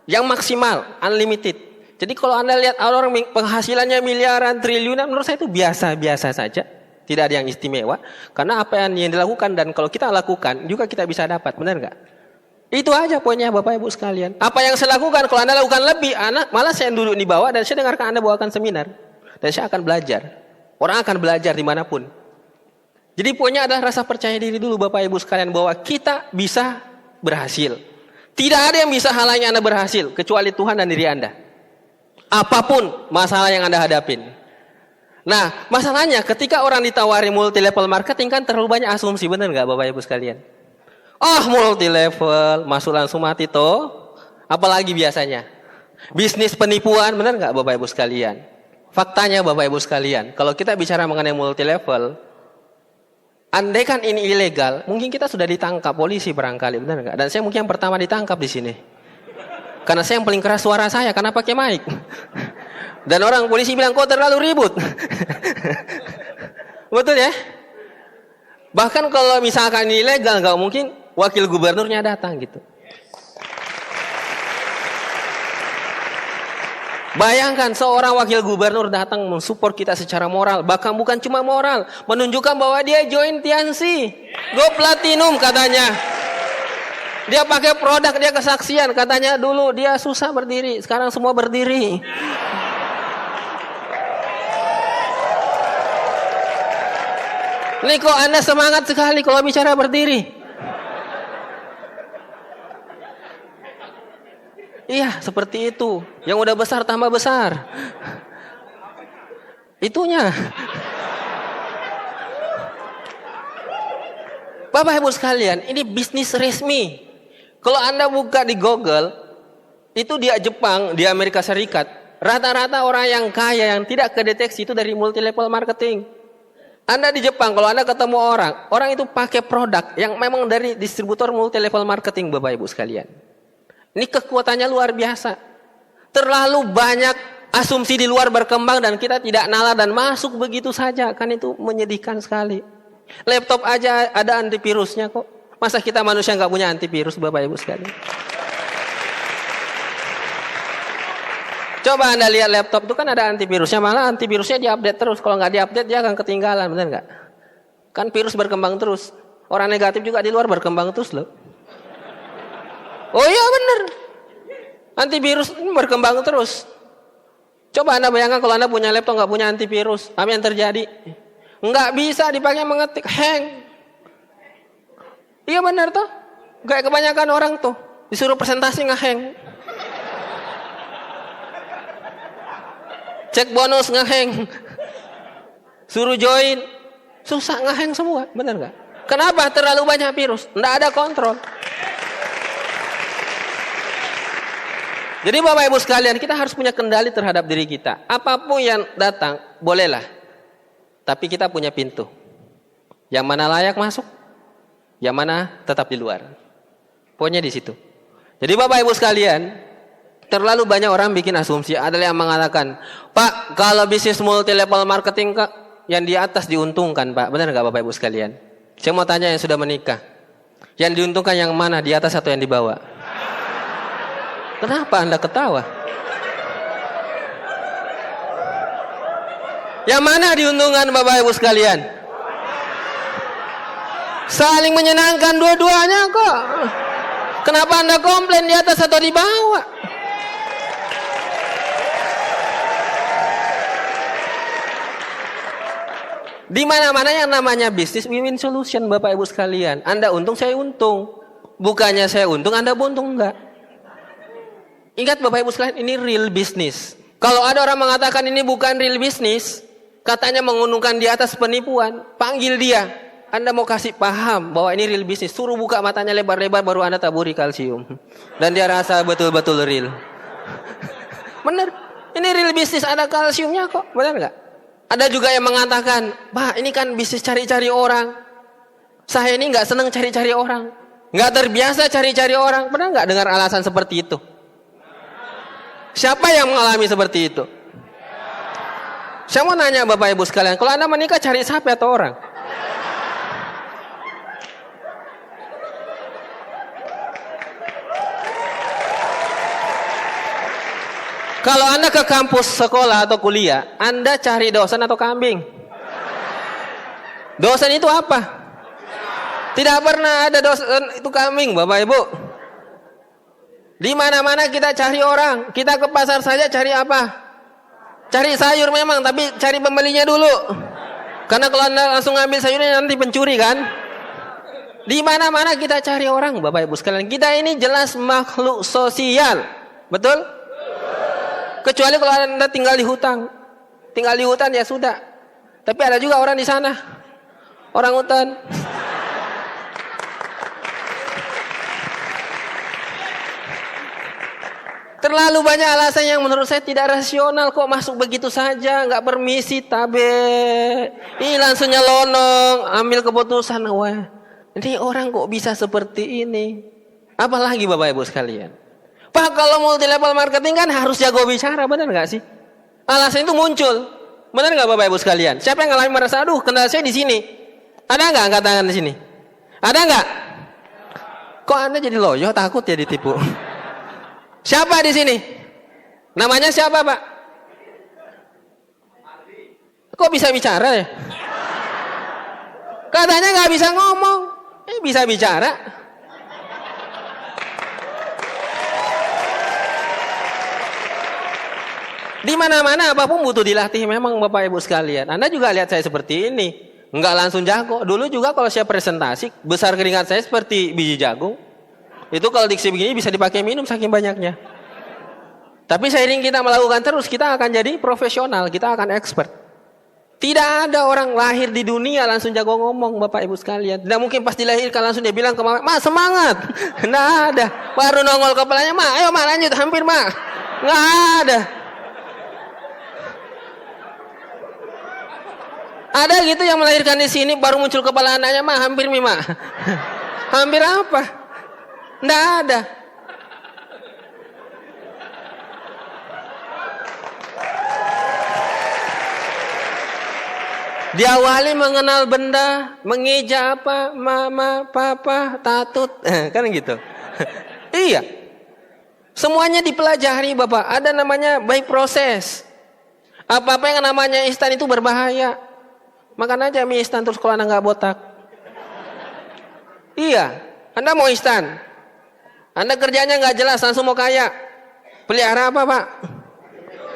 Yang maksimal, unlimited. Jadi kalau Anda lihat orang penghasilannya miliaran, triliunan, menurut saya itu biasa-biasa saja. Tidak ada yang istimewa. Karena apa yang dilakukan dan kalau kita lakukan juga kita bisa dapat. Benar nggak? Itu aja poinnya Bapak Ibu sekalian. Apa yang saya lakukan, kalau Anda lakukan lebih, malah saya duduk di bawah dan saya dengarkan Anda bawakan seminar. Dan saya akan belajar. Orang akan belajar dimanapun. Jadi poinnya adalah rasa percaya diri dulu Bapak Ibu sekalian bahwa kita bisa berhasil. Tidak ada yang bisa halangi Anda berhasil kecuali Tuhan dan diri Anda. Apapun masalah yang Anda hadapin. Nah, masalahnya ketika orang ditawari multi level marketing kan terlalu banyak asumsi, benar nggak Bapak Ibu sekalian? Oh, multi level, masuk langsung mati toh. Apalagi biasanya bisnis penipuan, benar nggak Bapak Ibu sekalian? Faktanya Bapak Ibu sekalian, kalau kita bicara mengenai multi level, andaikan ini ilegal, mungkin kita sudah ditangkap polisi barangkali, benar nggak? Dan saya mungkin yang pertama ditangkap di sini. Karena saya yang paling keras suara saya, karena pakai mic. Dan orang polisi bilang, kok terlalu ribut. Betul ya? Bahkan kalau misalkan ini ilegal, nggak mungkin wakil gubernurnya datang gitu. Bayangkan seorang wakil gubernur datang mensupport kita secara moral. Bahkan bukan cuma moral, menunjukkan bahwa dia join Tiansi, Go Platinum katanya. Dia pakai produk, dia kesaksian. Katanya dulu dia susah berdiri, sekarang semua berdiri. Ini kok Anda semangat sekali kalau bicara berdiri. Iya, seperti itu. Yang udah besar tambah besar. Itunya. Bapak Ibu sekalian, ini bisnis resmi. Kalau Anda buka di Google, itu di Jepang, di Amerika Serikat, rata-rata orang yang kaya yang tidak kedeteksi itu dari multi level marketing. Anda di Jepang, kalau Anda ketemu orang itu pakai produk yang memang dari distributor multi level marketing, Bapak Ibu sekalian. Ini kekuatannya luar biasa. Terlalu banyak asumsi di luar berkembang dan kita tidak nalar dan masuk begitu saja. Kan itu menyedihkan sekali. Laptop aja ada antivirusnya kok. Masa kita manusia nggak punya antivirus, Bapak Ibu sekalian? Coba Anda lihat laptop itu kan ada antivirusnya. Malah antivirusnya diupdate terus. Kalau nggak diupdate dia akan ketinggalan, benar nggak? Kan virus berkembang terus. Orang negatif juga di luar berkembang terus loh. Oh iya benar. Antivirus ini berkembang terus. Coba Anda bayangkan kalau Anda punya laptop nggak punya antivirus, apa yang terjadi? Nggak bisa dipakai mengetik, hang. Iya benar toh. Kayak kebanyakan orang tuh disuruh presentasi nge-hang. Cek bonus nge-hang. Suruh join, susah nge-hang semua, benar nggak? Kenapa? Terlalu banyak virus, tidak ada kontrol. Jadi Bapak Ibu sekalian, kita harus punya kendali terhadap diri kita. Apapun yang datang, bolehlah. Tapi kita punya pintu. Yang mana layak masuk, yang mana tetap di luar. Pokoknya di situ. Jadi Bapak Ibu sekalian, terlalu banyak orang bikin asumsi. Ada yang mengatakan, Pak, kalau bisnis multi level marketing yang di atas diuntungkan, Pak. Benar nggak Bapak Ibu sekalian? Saya mau tanya yang sudah menikah. Yang diuntungkan yang mana? Di atas atau yang di bawah? Kenapa Anda ketawa? Yang mana diuntungkan Bapak Ibu sekalian? Saling menyenangkan dua-duanya kok. Kenapa Anda komplain di atas atau di bawah? Di mana-mana yang namanya bisnis win-win solution Bapak Ibu sekalian. Anda untung, saya untung. Bukannya saya untung, Anda buntung enggak. Ingat Bapak Ibu sekalian, ini real business. Kalau ada orang mengatakan ini bukan real business, katanya menguntungkan di atas penipuan, panggil dia. Anda mau kasih paham bahwa ini real business, suruh buka matanya lebar-lebar baru Anda taburi kalsium. Dan dia rasa betul-betul real. Benar, ini real business, ada kalsiumnya kok, benar nggak? Ada juga yang mengatakan, Pak ini kan bisnis cari-cari orang. Saya ini nggak senang cari-cari orang, nggak terbiasa cari-cari orang. Pernah nggak dengar alasan seperti itu? Siapa yang mengalami seperti itu? Saya mau nanya Bapak Ibu sekalian, kalau Anda menikah cari sapi atau orang? Kalau Anda ke kampus sekolah atau kuliah, Anda cari dosen atau kambing? Dosen itu apa? Tidak pernah ada dosen itu kambing, Bapak Ibu. Di mana-mana kita cari orang. Kita ke pasar saja cari apa? Cari sayur memang, tapi cari pembelinya dulu. Karena kalau Anda langsung ngambil sayurnya nanti pencuri kan? Di mana-mana kita cari orang, Bapak Ibu sekalian. Kita ini jelas makhluk sosial. Betul? Kecuali kalau Anda tinggal di hutan. Tinggal di hutan ya sudah. Tapi ada juga orang di sana. Orang hutan. Terlalu banyak alasan yang menurut saya tidak rasional. Kok masuk begitu saja, nggak permisi, tabe. Ini langsung nyelonong, ambil keputusan. Wah, ini orang kok bisa seperti ini? Apalagi Bapak Ibu sekalian. Pak, kalau multi level marketing kan harus jago bicara, benar nggak sih? Alasan itu muncul, benar nggak Bapak Ibu sekalian? Siapa yang ngalamin merasa, aduh, kendala saya di sini? Ada nggak angkat tangan di sini? Ada nggak? Kok Anda jadi loyo, takut ya ditipu? Siapa di sini? Namanya siapa, Pak? Kok bisa bicara ya? Katanya nggak bisa ngomong, bisa bicara. Di mana-mana apapun butuh dilatih memang Bapak Ibu sekalian. Anda juga lihat saya seperti ini, nggak langsung jago. Dulu juga kalau saya presentasi, besar keringat saya seperti biji jagung. Itu kalau diksi begini bisa dipakai minum saking banyaknya. Tapi seiring kita melakukan terus, kita akan jadi profesional, kita akan expert. Tidak ada orang lahir di dunia langsung jago ngomong Bapak Ibu sekalian. Tidak mungkin pas dilahirkan langsung dia bilang ke mama, "Ma, semangat." Tidak ada. Baru nongol kepalanya, "Ma, ayo Ma, lanjut, hampir Ma." Nggak ada. Ada gitu yang melahirkan di sini baru muncul kepala anaknya, "Ma, hampir Mi, Ma." Hampir apa? Nggak ada. Diawali mengenal benda, mengeja apa, mama, papa, tatut, kan gitu. Iya. Semuanya dipelajari Bapak. Ada namanya by proses. Apa-apa yang namanya instan itu berbahaya. Makan aja mie instan terus kalau Anda nggak botak. Iya. Anda mau instan. Anda kerjanya nggak jelas, langsung mau kaya. Pelihara apa Pak?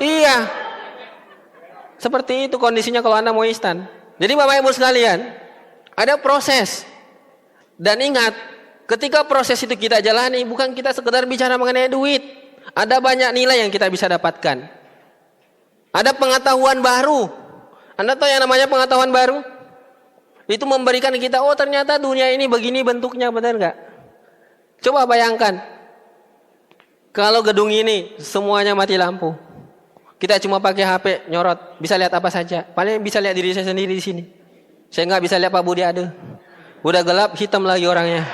Iya. Seperti itu kondisinya kalau Anda mau instan. Jadi Bapak Ibu sekalian, ada proses. Dan ingat, ketika proses itu kita jalani, bukan kita sekedar bicara mengenai duit. Ada banyak nilai yang kita bisa dapatkan. Ada pengetahuan baru. Anda tahu yang namanya pengetahuan baru? Itu memberikan kita, oh ternyata dunia ini begini bentuknya, benar nggak? Coba bayangkan, kalau gedung ini semuanya mati lampu, kita cuma pakai HP nyorot, bisa lihat apa saja. Paling bisa lihat diri saya sendiri di sini. Saya nggak bisa lihat Pak Budi ada. Udah gelap, hitam lagi orangnya.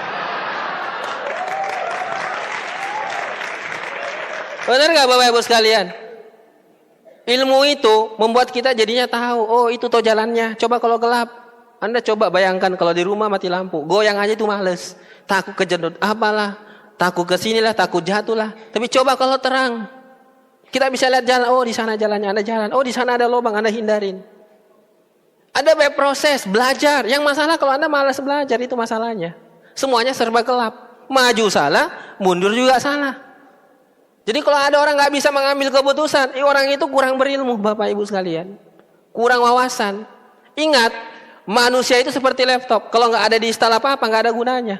Benar nggak Bapak Ibu sekalian? Ilmu itu membuat kita jadinya tahu, oh itu toh jalannya. Coba kalau gelap, Anda coba bayangkan kalau di rumah mati lampu, goyang aja itu males, takut kejedot, apalah, takut kesinilah, takut jatuhlah. Tapi coba kalau terang, kita bisa lihat jalan, oh di sana jalannya, Anda jalan, oh di sana ada lubang, Anda hindarin. Ada banyak proses belajar. Yang masalah kalau Anda malas belajar, itu masalahnya. Semuanya serba gelap, maju salah, mundur juga salah. Jadi kalau ada orang nggak bisa mengambil keputusan, orang itu kurang berilmu, Bapak Ibu sekalian, kurang wawasan. Ingat, manusia itu seperti laptop. Kalau nggak ada diinstal apa-apa, nggak ada gunanya.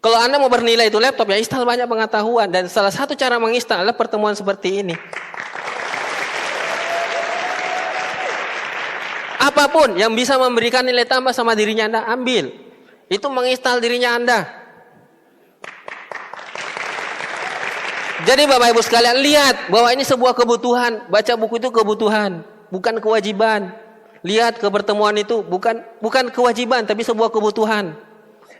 Kalau Anda mau bernilai itu laptop, ya install banyak pengetahuan. Dan salah satu cara menginstal adalah pertemuan seperti ini. Apapun yang bisa memberikan nilai tambah sama dirinya Anda, ambil. Itu menginstal dirinya Anda. Jadi Bapak Ibu sekalian, lihat bahwa ini sebuah kebutuhan. Baca buku itu kebutuhan, bukan kewajiban. Lihat ke pertemuan itu bukan kewajiban, tapi sebuah kebutuhan.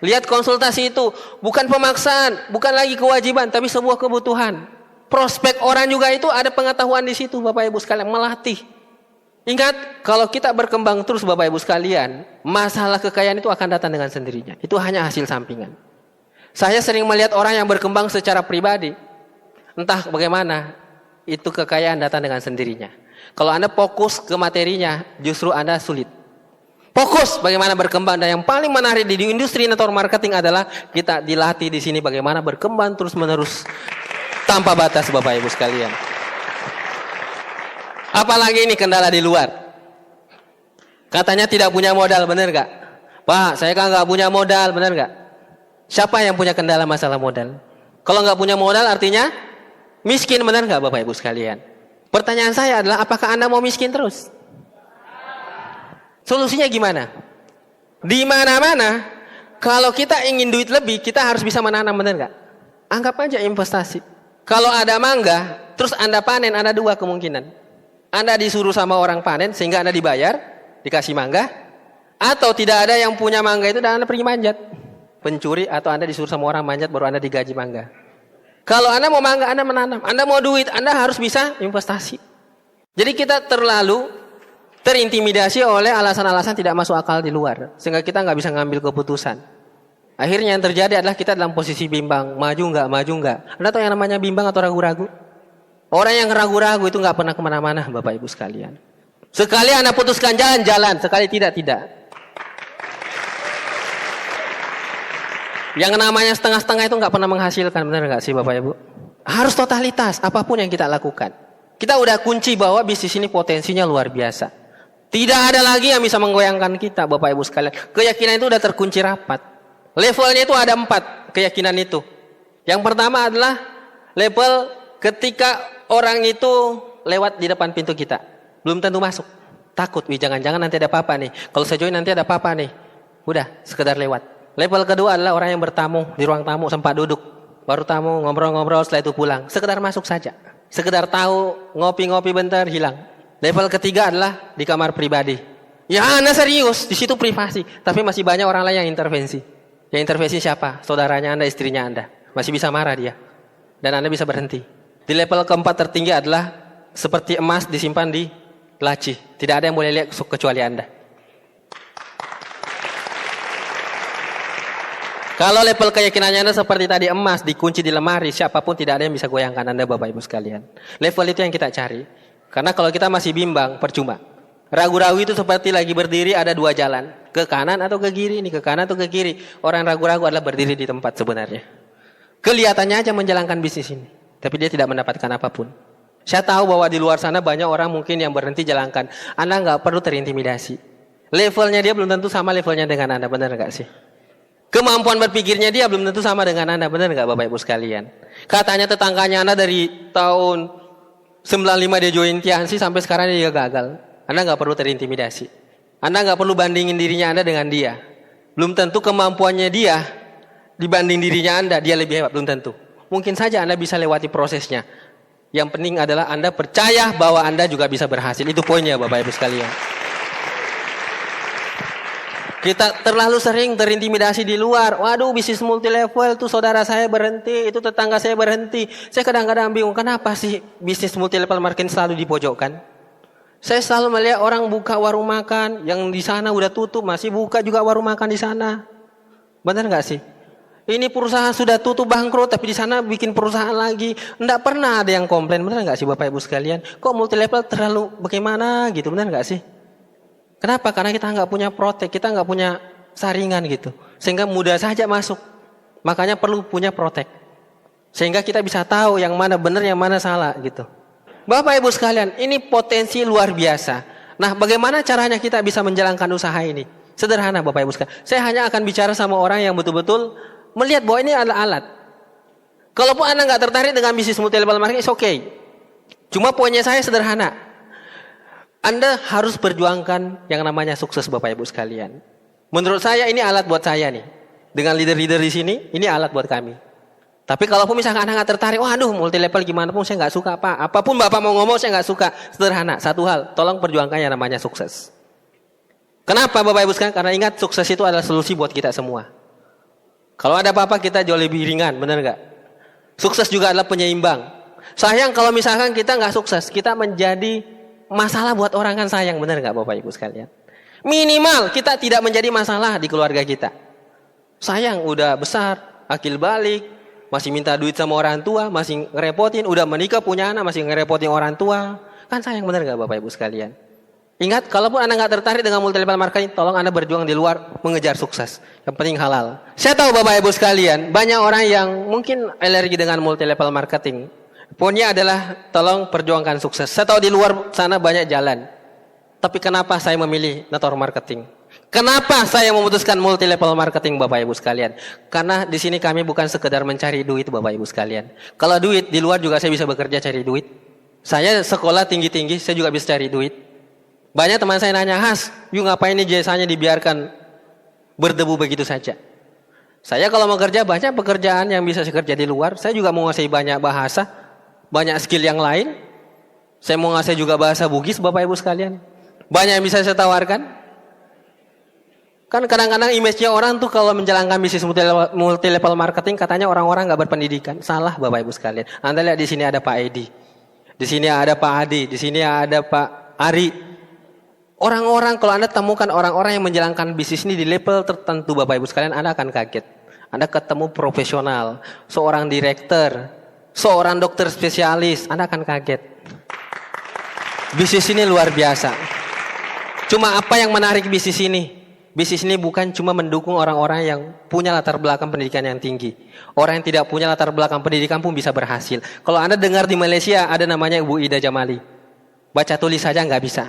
Lihat konsultasi itu bukan pemaksaan, bukan lagi kewajiban, tapi sebuah kebutuhan. Prospek orang juga itu ada pengetahuan di situ, Bapak Ibu sekalian, melatih. Ingat, kalau kita berkembang terus Bapak Ibu sekalian, masalah kekayaan itu akan datang dengan sendirinya. Itu hanya hasil sampingan. Saya sering melihat orang yang berkembang secara pribadi. Entah bagaimana, itu kekayaan datang dengan sendirinya. Kalau Anda fokus ke materinya, justru Anda sulit. Fokus bagaimana berkembang, dan yang paling menarik di industri network marketing adalah kita dilatih di sini bagaimana berkembang terus menerus tanpa batas, Bapak Ibu sekalian. Apalagi ini kendala di luar. Katanya tidak punya modal, benar nggak? Pak, saya kan nggak punya modal, benar nggak? Siapa yang punya kendala masalah modal? Kalau nggak punya modal artinya miskin, benar nggak Bapak Ibu sekalian? Pertanyaan saya adalah, apakah Anda mau miskin terus? Solusinya gimana? Di mana-mana, kalau kita ingin duit lebih, kita harus bisa menanam, benar nggak? Anggap aja investasi. Kalau ada mangga, terus Anda panen, ada dua kemungkinan. Anda disuruh sama orang panen sehingga Anda dibayar, dikasih mangga, atau tidak ada yang punya mangga itu dan Anda pergi manjat, pencuri, atau Anda disuruh sama orang manjat baru Anda digaji mangga. Kalau Anda mau mangga, Anda menanam. Anda mau duit, Anda harus bisa investasi. Jadi kita terlalu terintimidasi oleh alasan-alasan tidak masuk akal di luar, sehingga kita nggak bisa ngambil keputusan. Akhirnya yang terjadi adalah kita dalam posisi bimbang, maju nggak. Anda tahu yang namanya bimbang atau ragu-ragu? Orang yang ragu-ragu itu nggak pernah kemana-mana, Bapak Ibu sekalian. Sekali Anda putuskan jalan, sekali tidak. Yang namanya setengah-setengah itu nggak pernah menghasilkan, benar nggak sih Bapak Ibu? Harus totalitas, apapun yang kita lakukan. Kita udah kunci bahwa bisnis ini potensinya luar biasa. Tidak ada lagi yang bisa menggoyangkan kita, Bapak Ibu sekalian. Keyakinan itu udah terkunci rapat. Levelnya itu ada 4 keyakinan itu. Yang pertama adalah level ketika orang itu lewat di depan pintu kita, belum tentu masuk. Takut, jangan-jangan nanti ada apa-apa nih. Kalau saya join nanti ada apa-apa nih. Udah, sekedar lewat. Level kedua adalah orang yang bertamu di ruang tamu, sempat duduk, baru tamu ngobrol-ngobrol, setelah itu pulang. Sekedar masuk saja, sekedar tahu, ngopi-ngopi bentar, hilang. Level ketiga adalah di kamar pribadi. Ya Anda serius, di situ privasi, tapi masih banyak orang lain yang intervensi. Yang intervensi siapa? Saudaranya Anda, istrinya Anda. Masih bisa marah dia, dan Anda bisa berhenti. Di level keempat tertinggi adalah seperti emas disimpan di laci, tidak ada yang boleh lihat kecuali Anda. Kalau level keyakinannya Anda seperti tadi emas dikunci di lemari, siapapun tidak ada yang bisa goyangkan Anda, Bapak Ibu sekalian. Level itu yang kita cari. Karena kalau kita masih bimbang, percuma. Ragu-ragu itu seperti lagi berdiri ada 2 jalan, ke kanan atau ke kiri, ini ke kanan atau ke kiri. Orang ragu-ragu adalah berdiri di tempat sebenarnya. Kelihatannya aja menjalankan bisnis ini, tapi dia tidak mendapatkan apapun. Saya tahu bahwa di luar sana banyak orang mungkin yang berhenti jalankan. Anda nggak perlu terintimidasi. Levelnya dia belum tentu sama levelnya dengan Anda, benar nggak sih? Kemampuan berpikirnya dia belum tentu sama dengan Anda, benar nggak Bapak Ibu sekalian? Katanya tetangganya Anda dari tahun 95 dia join Tiansi sampai sekarang dia gagal. Anda nggak perlu terintimidasi. Anda nggak perlu bandingin dirinya Anda dengan dia. Belum tentu kemampuannya dia dibanding dirinya Anda, dia lebih hebat, belum tentu. Mungkin saja Anda bisa lewati prosesnya. Yang penting adalah Anda percaya bahwa Anda juga bisa berhasil. Itu poinnya Bapak Ibu sekalian. Kita terlalu sering terintimidasi di luar. Waduh, bisnis multi level tuh saudara saya berhenti, itu tetangga saya berhenti. Saya kadang-kadang bingung, kenapa sih bisnis multi level marketing selalu dipojokkan? Saya selalu melihat orang buka warung makan, yang di sana udah tutup, masih buka juga warung makan di sana. Benar nggak sih? Ini perusahaan sudah tutup bangkrut, tapi di sana bikin perusahaan lagi. Nggak pernah ada yang komplain, benar nggak sih Bapak Ibu sekalian? Kok multi level terlalu bagaimana gitu, benar nggak sih? Kenapa? Karena kita nggak punya protek, kita nggak punya saringan gitu, sehingga mudah saja masuk. Makanya perlu punya protek, sehingga kita bisa tahu yang mana benar, yang mana salah gitu. Bapak Ibu sekalian, ini potensi luar biasa. Nah, bagaimana caranya kita bisa menjalankan usaha ini? Sederhana Bapak Ibu sekalian. Saya hanya akan bicara sama orang yang betul-betul melihat bahwa ini adalah alat. Kalaupun Anda nggak tertarik dengan bisnis multi level marketing, it's okay. Cuma poinnya saya sederhana. Anda harus perjuangkan yang namanya sukses Bapak Ibu sekalian. Menurut saya ini alat buat saya nih. Dengan leader-leader di sini, ini alat buat kami. Tapi kalaupun misalkan Anda nggak tertarik, waduh multi level gimana pun saya nggak suka Pak. Apapun Bapak mau ngomong saya nggak suka. Sederhana, satu hal, tolong perjuangkan yang namanya sukses. Kenapa Bapak Ibu sekalian? Karena ingat, sukses itu adalah solusi buat kita semua. Kalau ada apa-apa kita jauh lebih ringan, benar nggak? Sukses juga adalah penyeimbang. Sayang kalau misalkan kita nggak sukses, kita menjadi masalah buat orang, kan sayang, benar nggak Bapak Ibu sekalian? Minimal kita tidak menjadi masalah di keluarga kita. Sayang, udah besar, akil balik, masih minta duit sama orang tua, masih ngerepotin, udah menikah punya anak, masih ngerepotin orang tua. Kan sayang, benar nggak Bapak Ibu sekalian? Ingat, kalaupun Anda nggak tertarik dengan multi level marketing, tolong Anda berjuang di luar mengejar sukses. Yang penting halal. Saya tahu Bapak Ibu sekalian, banyak orang yang mungkin alergi dengan multi level marketing. Poinnya adalah tolong perjuangkan sukses. Saya tahu di luar sana banyak jalan. Tapi kenapa saya memilih network marketing? Kenapa saya memutuskan multi level marketing Bapak Ibu sekalian? Karena di sini kami bukan sekedar mencari duit Bapak Ibu sekalian. Kalau duit di luar juga saya bisa bekerja cari duit. Saya sekolah tinggi-tinggi, saya juga bisa cari duit. Banyak teman saya nanya, Has, you ngapain nih jasanya dibiarkan berdebu begitu saja? Saya kalau mau kerja, banyak pekerjaan yang bisa saya kerja di luar. Saya juga menguasai banyak bahasa, banyak skill yang lain. Saya mau ngasih juga bahasa Bugis Bapak Ibu sekalian. Banyak yang bisa saya tawarkan. Kan kadang-kadang image-nya orang tuh kalau menjalankan bisnis multi level marketing, katanya orang-orang nggak berpendidikan. Salah Bapak Ibu sekalian. Anda lihat di sini ada Pak Edi, di sini ada Pak Adi, di sini ada Pak Ari. Orang-orang, kalau Anda temukan orang-orang yang menjalankan bisnis ini di level tertentu Bapak Ibu sekalian, Anda akan kaget. Anda ketemu profesional, seorang direktur, seorang dokter spesialis, Anda akan kaget. Bisnis ini luar biasa. Cuma apa yang menarik bisnis ini? Bisnis ini bukan cuma mendukung orang-orang yang punya latar belakang pendidikan yang tinggi. Orang yang tidak punya latar belakang pendidikan pun bisa berhasil. Kalau Anda dengar di Malaysia ada namanya Ibu Ida Jamali. Baca tulis saja nggak bisa.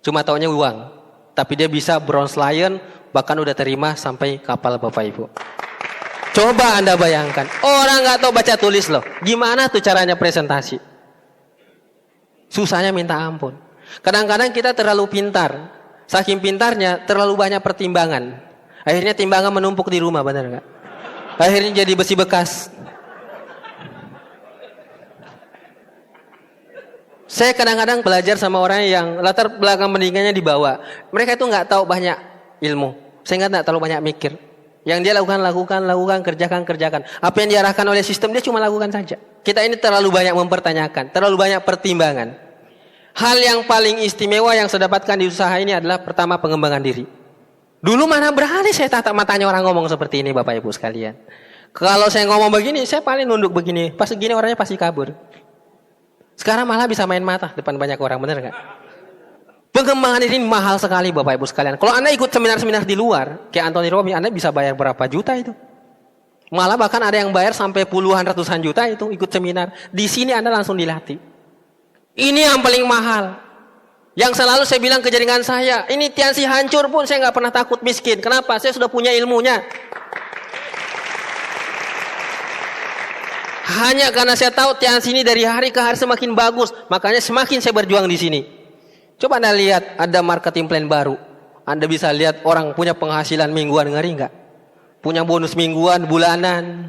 Cuma taunya uang, tapi dia bisa bronze lion, bahkan udah terima sampai kapal Bapak Ibu. Coba Anda bayangkan, orang nggak tahu baca tulis loh, gimana tuh caranya presentasi? Susahnya minta ampun. Kadang-kadang kita terlalu pintar, saking pintarnya terlalu banyak pertimbangan. Akhirnya timbangan menumpuk di rumah, benar nggak? Akhirnya jadi besi bekas. Saya kadang-kadang belajar sama orang yang latar belakang pendidikannya di bawah. Mereka itu nggak tahu banyak ilmu, sehingga nggak terlalu banyak mikir. Yang dia lakukan, kerjakan. Apa yang diarahkan oleh sistem dia cuma lakukan saja. Kita ini terlalu banyak mempertanyakan, terlalu banyak pertimbangan. Hal yang paling istimewa yang saya dapatkan di usaha ini adalah pertama pengembangan diri. Dulu mana berani saya tatap matanya orang ngomong seperti ini Bapak Ibu sekalian. Kalau saya ngomong begini, saya paling nunduk begini. Pas segini orangnya pasti kabur. Sekarang malah bisa main mata depan banyak orang, benar nggak? Pengembangan diri mahal sekali Bapak Ibu sekalian. Kalau Anda ikut seminar-seminar di luar, kayak Anthony Robbins, Anda bisa bayar berapa juta itu. Malah bahkan ada yang bayar sampai puluhan ratusan juta itu ikut seminar. Di sini Anda langsung dilatih. Ini yang paling mahal. Yang selalu saya bilang ke jaringan saya, ini Tianxi hancur pun saya nggak pernah takut miskin. Kenapa? Saya sudah punya ilmunya. Hanya karena saya tahu Tianxi ini dari hari ke hari semakin bagus, makanya semakin saya berjuang di sini. Coba Anda lihat, ada marketing plan baru. Anda bisa lihat orang punya penghasilan mingguan, ngeri nggak? Punya bonus mingguan, bulanan.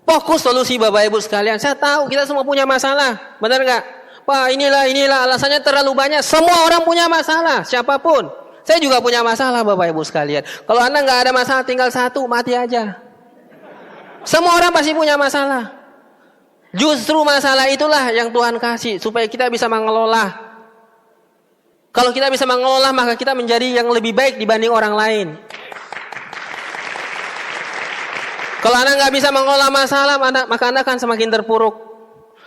Fokus solusi Bapak Ibu sekalian. Saya tahu kita semua punya masalah, benar nggak? Wah inilah alasannya terlalu banyak. Semua orang punya masalah, siapapun. Saya juga punya masalah Bapak Ibu sekalian. Kalau Anda nggak ada masalah, tinggal satu, mati aja. Semua orang pasti punya masalah. Justru masalah itulah yang Tuhan kasih supaya kita bisa mengelola. Kalau kita bisa mengelola, maka kita menjadi yang lebih baik dibanding orang lain. Kalau Anda nggak bisa mengelola masalah, maka Anda akan semakin terpuruk.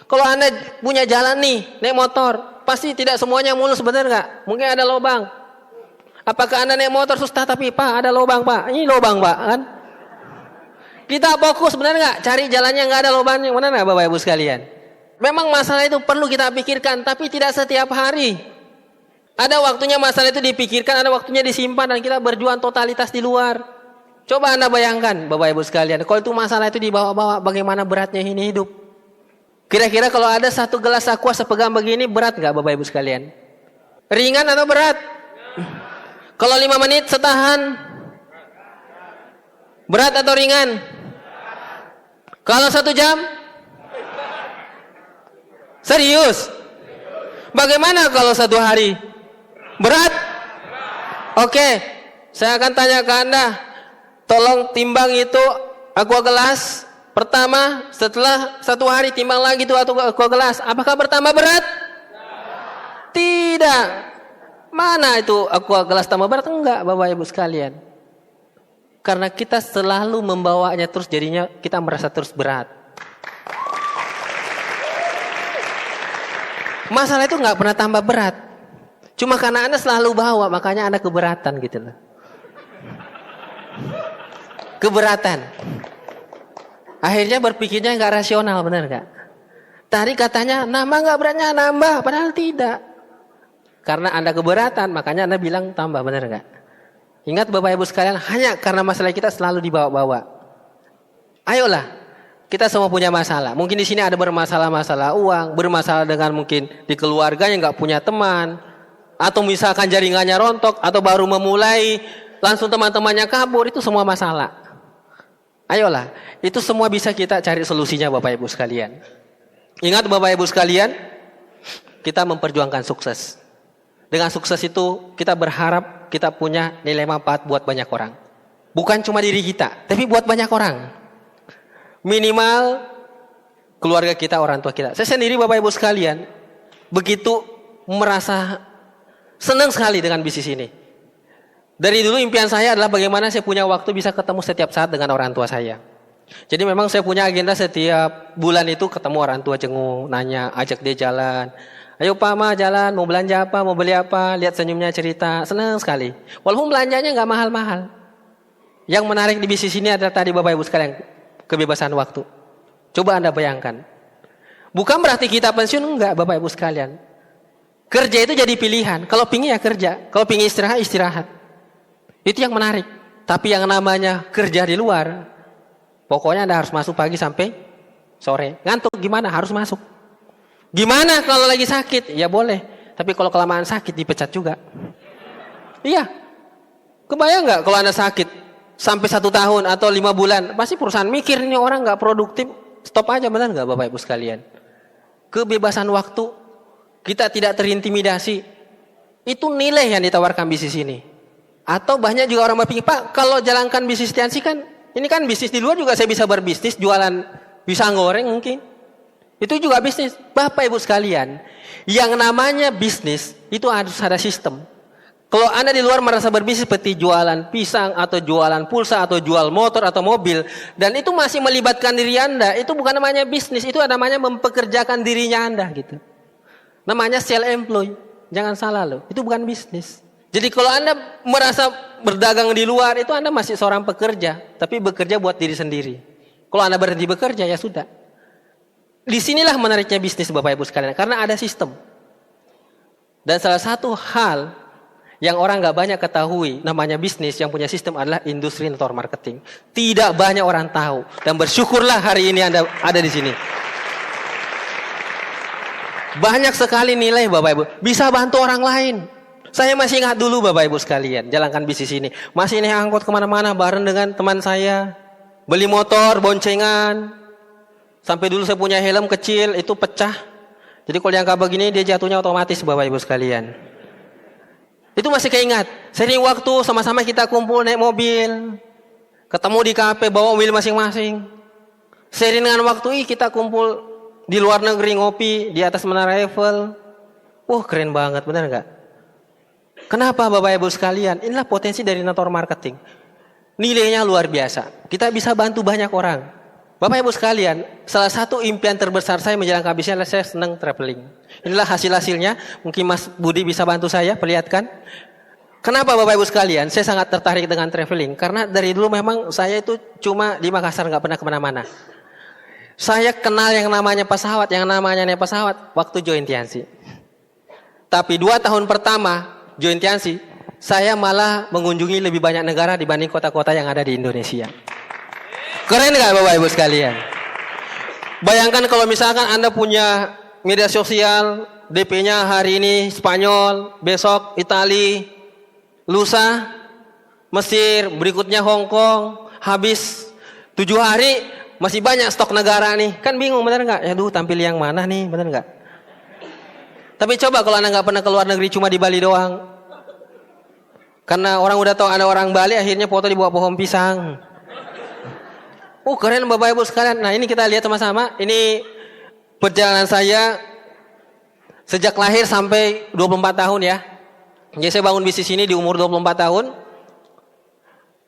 Kalau Anda punya jalan nih, naik motor, pasti tidak semuanya mulus, benar nggak? Mungkin ada lubang. Apakah Anda naik motor susah tapi Pak ada lubang Pak? Ini lubang Pak kan? Kita fokus, benar nggak? Cari jalannya nggak ada lubangnya, benar nggak Bapak Ibu sekalian? Memang masalah itu perlu kita pikirkan, tapi tidak setiap hari. Ada waktunya masalah itu dipikirkan, ada waktunya disimpan dan kita berjuang totalitas di luar. Coba Anda bayangkan Bapak Ibu sekalian, kalau itu masalah itu dibawa-bawa, bagaimana beratnya ini hidup. Kira-kira kalau ada satu gelas aqua sepegang begini, berat nggak Bapak Ibu sekalian? Ringan atau berat? Kalau 5 menit setahan, berat atau ringan? Kalau 1 jam? Serius? Bagaimana kalau 1 hari? Berat? Oke, saya akan tanya ke Anda. Tolong timbang itu aqua gelas. Pertama, setelah 1 hari timbang lagi itu aqua gelas. Apakah bertambah berat? Tidak. Mana itu aqua gelas tambah berat? Enggak Bapak Ibu sekalian. Karena kita selalu membawanya terus, jadinya kita merasa terus berat. Masalah itu nggak pernah tambah berat. Cuma karena Anda selalu bawa, makanya Anda keberatan gitu loh. Keberatan. Akhirnya berpikirnya nggak rasional, benar nggak? Tadi katanya nambah nggak, beratnya nambah, padahal tidak. Karena Anda keberatan, makanya Anda bilang tambah, benar nggak? Ingat Bapak Ibu sekalian, hanya karena masalah kita selalu dibawa-bawa. Ayolah, kita semua punya masalah. Mungkin di sini ada bermasalah-masalah uang, bermasalah dengan mungkin di keluarganya nggak punya teman, atau misalkan jaringannya rontok, atau baru memulai langsung teman-temannya kabur, itu semua masalah. Ayolah, itu semua bisa kita cari solusinya Bapak Ibu sekalian. Ingat Bapak Ibu sekalian, kita memperjuangkan sukses. Dengan sukses itu kita berharap kita punya nilai manfaat buat banyak orang. Bukan cuma diri kita, tapi buat banyak orang. Minimal keluarga kita, orang tua kita. Saya sendiri Bapak Ibu sekalian, begitu merasa senang sekali dengan bisnis ini. Dari dulu impian saya adalah bagaimana saya punya waktu bisa ketemu setiap saat dengan orang tua saya. Jadi memang saya punya agenda setiap bulan itu ketemu orang tua, jenguk, nanya, ajak dia jalan. Ayo Pak Ma jalan, mau belanja apa, mau beli apa, lihat senyumnya, cerita, senang sekali. Walaupun belanjanya nggak mahal-mahal. Yang menarik di bisnis ini adalah tadi Bapak Ibu sekalian, kebebasan waktu. Coba Anda bayangkan. Bukan berarti kita pensiun, enggak Bapak Ibu sekalian. Kerja itu jadi pilihan. Kalau pingin ya kerja, kalau pingin istirahat, istirahat. Itu yang menarik. Tapi yang namanya kerja di luar, pokoknya Anda harus masuk pagi sampai sore. Ngantuk gimana? Harus masuk. Gimana kalau lagi sakit? Ya boleh. Tapi kalau kelamaan sakit dipecat juga. Iya. Kebayang nggak kalau Anda sakit sampai 1 tahun atau 5 bulan? Pasti perusahaan mikir ini orang nggak produktif. Stop aja, benar nggak Bapak Ibu sekalian? Kebebasan waktu, kita tidak terintimidasi. Itu nilai yang ditawarkan bisnis ini. Atau banyak juga orang berpikir, Pak, kalau jalankan bisnis Tiansi kan, ini kan bisnis di luar juga saya bisa berbisnis, jualan pisang goreng mungkin. Itu juga bisnis. Bapak Ibu sekalian, yang namanya bisnis itu harus ada sistem. Kalau Anda di luar merasa berbisnis seperti jualan pisang atau jualan pulsa atau jual motor atau mobil, dan itu masih melibatkan diri Anda, itu bukan namanya bisnis, itu namanya mempekerjakan dirinya Anda gitu. Namanya self-employed. Jangan salah loh, itu bukan bisnis. Jadi kalau Anda merasa berdagang di luar, itu Anda masih seorang pekerja, tapi bekerja buat diri sendiri. Kalau Anda berhenti bekerja, ya sudah. Disinilah menariknya bisnis Bapak Ibu sekalian, karena ada sistem. Dan salah satu hal yang orang gak banyak ketahui, namanya bisnis yang punya sistem adalah industri network marketing. Tidak banyak orang tahu, dan bersyukurlah hari ini Anda ada di sini. Banyak sekali nilai Bapak Ibu, bisa bantu orang lain. Saya masih ingat dulu Bapak Ibu sekalian, jalankan bisnis ini. Masih naik angkot kemana-mana bareng dengan teman saya. Beli motor, boncengan. Sampai dulu saya punya helm kecil, itu pecah. Jadi kalau diangkat begini, dia jatuhnya otomatis Bapak Ibu sekalian. Itu masih keingat. Sering waktu sama-sama kita kumpul naik mobil. Ketemu di kafe, bawa mobil masing-masing. Sering dengan waktu kita kumpul di luar negeri ngopi, di atas Menara Eiffel. Wah keren banget, benar nggak? Kenapa Bapak Ibu sekalian? Inilah potensi dari network marketing. Nilainya luar biasa. Kita bisa bantu banyak orang. Bapak Ibu sekalian, salah satu impian terbesar saya menjalankan bisnis adalah saya senang traveling. Inilah hasil-hasilnya. Mungkin Mas Budi bisa bantu saya perlihatkan. Kenapa Bapak Ibu sekalian? Saya sangat tertarik dengan traveling. Karena dari dulu memang saya itu cuma di Makassar, nggak pernah kemana-mana. Saya kenal yang namanya pesawat, naik pesawat waktu join Tiansi. Tapi 2 tahun pertama join Tiansi, saya malah mengunjungi lebih banyak negara dibanding kota-kota yang ada di Indonesia. Keren nggak Bapak Ibu sekalian? Bayangkan kalau misalkan Anda punya media sosial, DP-nya hari ini Spanyol, besok Itali, lusa Mesir, berikutnya Hong Kong, habis 7 hari masih banyak stok negara nih. Kan bingung benar nggak? Aduh tampil yang mana nih, benar nggak? Tapi coba kalau Anda nggak pernah keluar negeri, cuma di Bali doang. Karena orang udah tahu ada orang Bali, akhirnya foto di bawah pohon pisang. Keren Bapak Ibu sekalian. Nah ini kita lihat sama-sama. Ini perjalanan saya sejak lahir sampai 24 tahun ya. Jadi saya bangun bisnis ini di umur 24 tahun.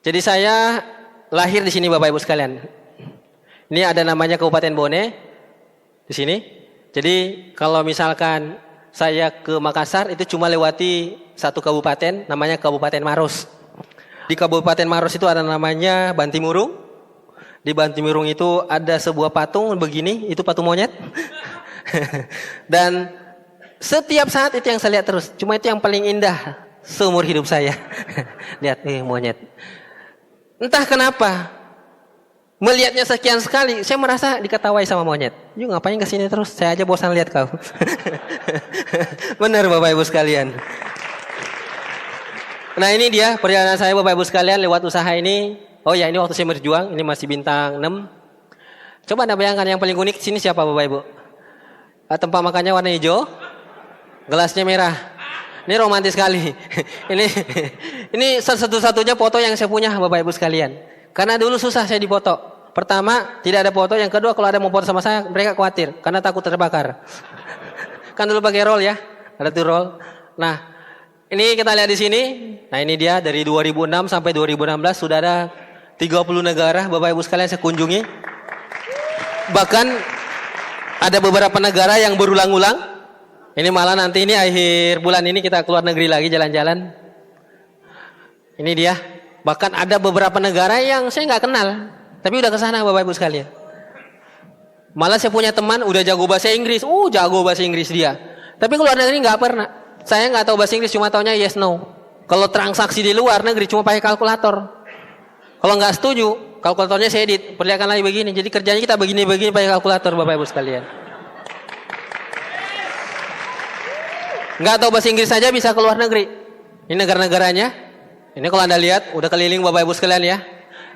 Jadi saya lahir di sini Bapak Ibu sekalian. Ini ada namanya Kabupaten Bone di sini. Jadi kalau misalkan saya ke Makassar itu cuma lewati satu kabupaten namanya Kabupaten Maros. Di Kabupaten Maros itu ada namanya Bantimurung. Di Bantimurung itu ada sebuah patung begini, itu patung monyet. Dan setiap saat itu yang saya lihat terus. Cuma itu yang paling indah seumur hidup saya. Lihat nih monyet. Entah kenapa melihatnya sekian sekali, saya merasa diketawai sama monyet. Yuk ngapain kesini terus? Saya aja bosan lihat kau. Benar Bapak Ibu sekalian. Nah ini dia perjalanan saya Bapak Ibu sekalian lewat usaha ini. Oh ya ini waktu saya berjuang, ini masih bintang 6. Coba Anda bayangkan yang paling unik sini siapa Bapak Ibu? Tempat makannya warna hijau, gelasnya merah. Ini romantis sekali. ini satu-satunya foto yang saya punya Bapak Ibu sekalian. Karena dulu susah saya dipoto. Pertama, tidak ada foto. Yang kedua, kalau ada mau foto sama saya, mereka khawatir. Karena takut terbakar. Kan dulu pakai roll ya. Ada tuh roll. Nah, ini kita lihat di sini. Nah, ini dia dari 2006 sampai 2016 sudah ada 30 negara Bapak Ibu sekalian saya kunjungi. Bahkan ada beberapa negara yang berulang-ulang. Ini malah nanti ini akhir bulan ini kita keluar negeri lagi jalan-jalan. Ini dia. Bahkan ada beberapa negara yang saya nggak kenal, tapi udah ke sana Bapak Ibu sekalian. Malah saya punya teman udah jago bahasa Inggris, jago bahasa Inggris dia. Tapi keluar negeri nggak pernah. Saya nggak tahu bahasa Inggris, cuma taunya yes no. Kalau transaksi di luar negeri cuma pakai kalkulator. Kalau nggak setuju, kalkulatornya saya edit, perlihatkan lagi begini. Jadi kerjanya kita begini-begini pakai kalkulator Bapak Ibu sekalian. Nggak tahu bahasa Inggris saja bisa keluar negeri. Ini negara-negaranya. Ini kalau Anda lihat, udah keliling Bapak Ibu sekalian ya.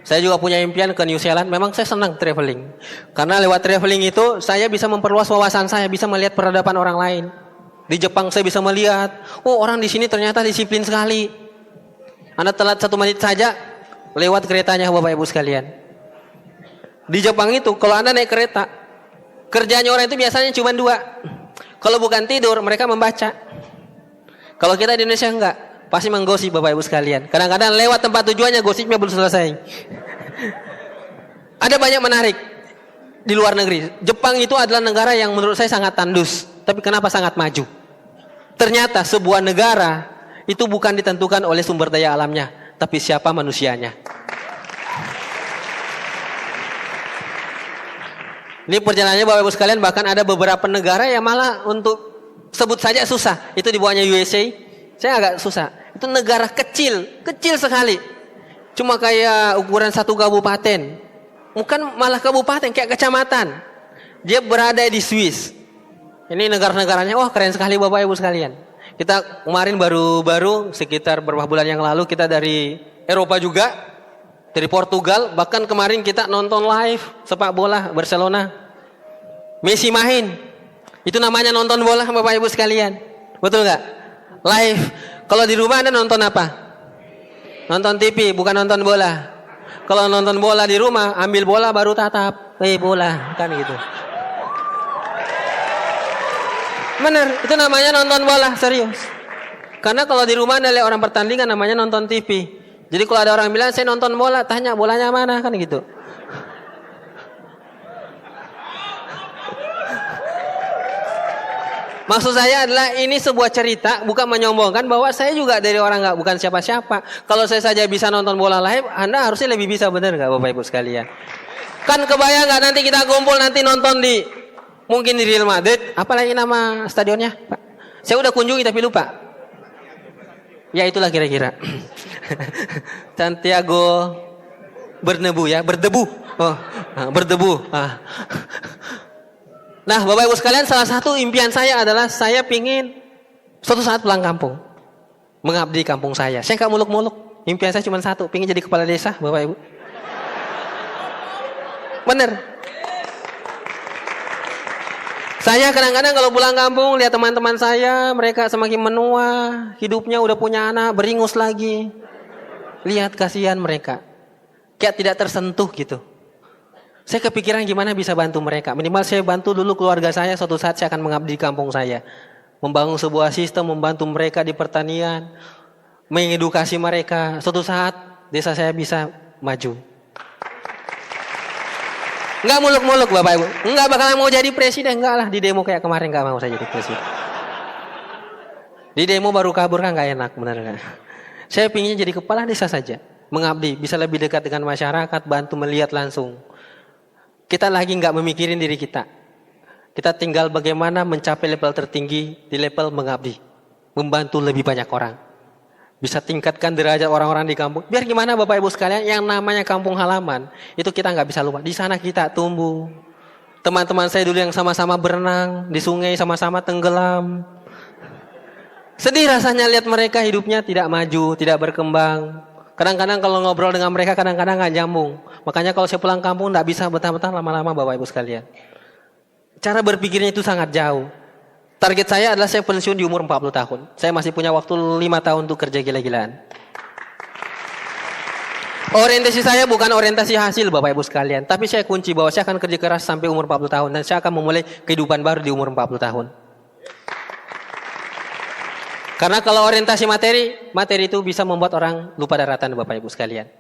Saya juga punya impian ke New Zealand. Memang saya senang traveling. Karena lewat traveling itu, saya bisa memperluas wawasan saya, bisa melihat peradaban orang lain. Di Jepang saya bisa melihat, orang di sini ternyata disiplin sekali. Anda telat 1 menit saja, lewat keretanya Bapak Ibu sekalian. Di Jepang itu, kalau Anda naik kereta, kerjanya orang itu biasanya cuma 2. Kalau bukan tidur, mereka membaca. Kalau kita di Indonesia enggak. Pasti menggosip Bapak Ibu sekalian. Kadang-kadang lewat tempat tujuannya gosipnya belum selesai. Ada banyak menarik di luar negeri. Jepang itu adalah negara yang menurut saya sangat tandus. Tapi kenapa sangat maju? Ternyata sebuah negara itu bukan ditentukan oleh sumber daya alamnya. Tapi siapa manusianya. Ini perjalanannya Bapak Ibu sekalian. Bahkan ada beberapa negara yang malah untuk sebut saja susah. Itu di bawahnya USA. Saya agak susah. Itu negara kecil sekali. Cuma kayak ukuran 1 kabupaten. Bukan malah kabupaten, kayak kecamatan. Dia berada di Swiss. Ini negara-negaranya, keren sekali Bapak Ibu sekalian. Kita kemarin baru sekitar beberapa bulan yang lalu kita dari Eropa juga, dari Portugal, bahkan kemarin kita nonton live sepak bola Barcelona. Messi main. Itu namanya nonton bola Bapak Ibu sekalian. Betul nggak? Live. Kalau di rumah Anda nonton apa? Nonton TV, bukan nonton bola. Kalau nonton bola di rumah, ambil bola baru tatap. Bola, kan gitu. Bener, itu namanya nonton bola, serius. Karena kalau di rumah Anda lihat orang pertandingan namanya nonton TV. Jadi kalau ada orang bilang saya nonton bola, tanya bolanya mana, kan gitu. Maksud saya adalah ini sebuah cerita, bukan menyombongkan bahwa saya juga dari orang bukan siapa-siapa. Kalau saya saja bisa nonton bola live, Anda harusnya lebih bisa, benar nggak Bapak Ibu sekalian? Kan kebayang nggak nanti kita kumpul nanti nonton di mungkin di Real Madrid, apalagi nama stadionnya, Pak? Saya udah kunjungi tapi lupa. Ya itulah kira-kira. Santiago Bernabéu ya, berdebu. Oh, berdebu. Nah, Bapak Ibu sekalian, salah satu impian saya adalah saya pingin suatu saat pulang kampung, mengabdi kampung saya. Saya nggak muluk-muluk. Impian saya cuma satu, pingin jadi kepala desa, Bapak Ibu. Bener. Saya kadang-kadang kalau pulang kampung lihat teman-teman saya, mereka semakin menua, hidupnya udah punya anak, beringus lagi. Lihat kasihan mereka, kayak tidak tersentuh gitu. Saya kepikiran gimana bisa bantu mereka. Minimal saya bantu dulu keluarga saya, suatu saat saya akan mengabdi di kampung saya. Membangun sebuah sistem, membantu mereka di pertanian, mengedukasi mereka. Suatu saat desa saya bisa maju. Enggak muluk-muluk Bapak Ibu. Enggak bakalan mau jadi presiden, enggak lah. Di demo kayak kemarin enggak mau saya jadi presiden. Di demo baru kabur kan enggak enak, benar enggak? Saya pinginnya jadi kepala desa saja. Mengabdi, bisa lebih dekat dengan masyarakat, bantu melihat langsung. Kita lagi enggak memikirin diri kita. Kita tinggal bagaimana mencapai level tertinggi di level mengabdi. Membantu lebih banyak orang. Bisa tingkatkan derajat orang-orang di kampung. Biar gimana Bapak Ibu sekalian, yang namanya kampung halaman, itu kita nggak bisa lupa. Di sana kita tumbuh. Teman-teman saya dulu yang sama-sama berenang, di sungai sama-sama tenggelam. Sedih rasanya lihat mereka hidupnya tidak maju, tidak berkembang. Kadang-kadang kalau ngobrol dengan mereka, kadang-kadang nggak nyambung. Makanya kalau saya pulang kampung, nggak bisa betah-betah lama-lama Bapak Ibu sekalian. Cara berpikirnya itu sangat jauh. Target saya adalah saya pensiun di umur 40 tahun. Saya masih punya waktu 5 tahun untuk kerja gila-gilaan. Orientasi saya bukan orientasi hasil Bapak Ibu sekalian. Tapi saya kunci bahwa saya akan kerja keras sampai umur 40 tahun. Dan saya akan memulai kehidupan baru di umur 40 tahun. Karena kalau orientasi materi itu bisa membuat orang lupa daratan Bapak Ibu sekalian.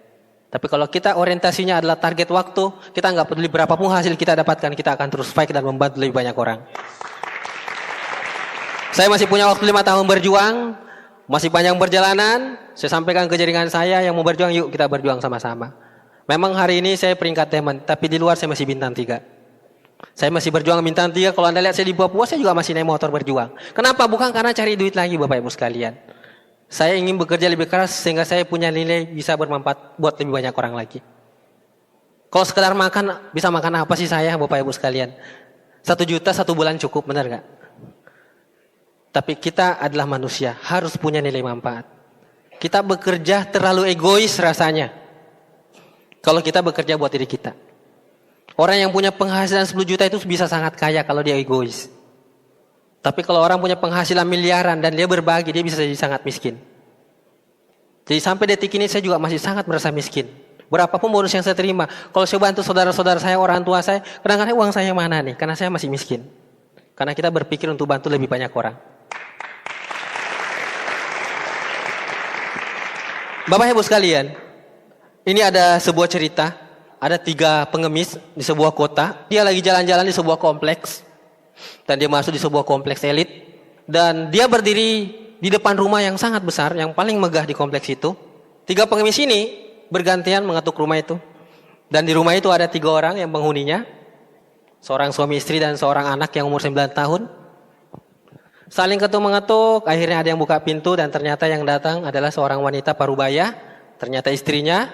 Tapi kalau kita orientasinya adalah target waktu, kita nggak peduli berapapun hasil kita dapatkan, kita akan terus fight dan membantu lebih banyak orang. Saya masih punya waktu 5 tahun berjuang, masih panjang perjalanan. Saya sampaikan ke jaringan saya yang mau berjuang, yuk kita berjuang sama-sama. Memang hari ini saya peringkat teman, tapi di luar saya masih bintang 3. Saya masih berjuang bintang 3, kalau Anda lihat saya di Papua, saya juga masih naik motor berjuang. Kenapa? Bukan karena cari duit lagi Bapak Ibu sekalian. Saya ingin bekerja lebih keras sehingga saya punya nilai bisa bermanfaat buat lebih banyak orang lagi. Kalau sekedar makan, bisa makan apa sih saya Bapak Ibu sekalian? 1 juta 1 bulan cukup, benar gak? Tapi kita adalah manusia, harus punya nilai manfaat. Kita bekerja terlalu egois rasanya. Kalau kita bekerja buat diri kita. Orang yang punya penghasilan 10 juta itu bisa sangat kaya kalau dia egois. Tapi kalau orang punya penghasilan miliaran dan dia berbagi, dia bisa jadi sangat miskin. Jadi sampai detik ini saya juga masih sangat merasa miskin. Berapapun bonus yang saya terima, kalau saya bantu saudara-saudara saya, orang tua saya, kadang-kadang uang saya mana nih? Karena saya masih miskin. Karena kita berpikir untuk bantu lebih banyak orang. Bapak Ibu sekalian, ini ada sebuah cerita, ada 3 pengemis di sebuah kota. Dia lagi jalan-jalan di sebuah kompleks, dan dia masuk di sebuah kompleks elit, dan dia berdiri di depan rumah yang sangat besar, yang paling megah di kompleks itu. 3 pengemis ini bergantian mengetuk rumah itu, dan di rumah itu ada 3 orang yang penghuninya, seorang suami istri dan seorang anak yang umur 9 tahun. Saling ketuk-mengetuk, akhirnya ada yang buka pintu dan ternyata yang datang adalah seorang wanita parubaya, ternyata istrinya.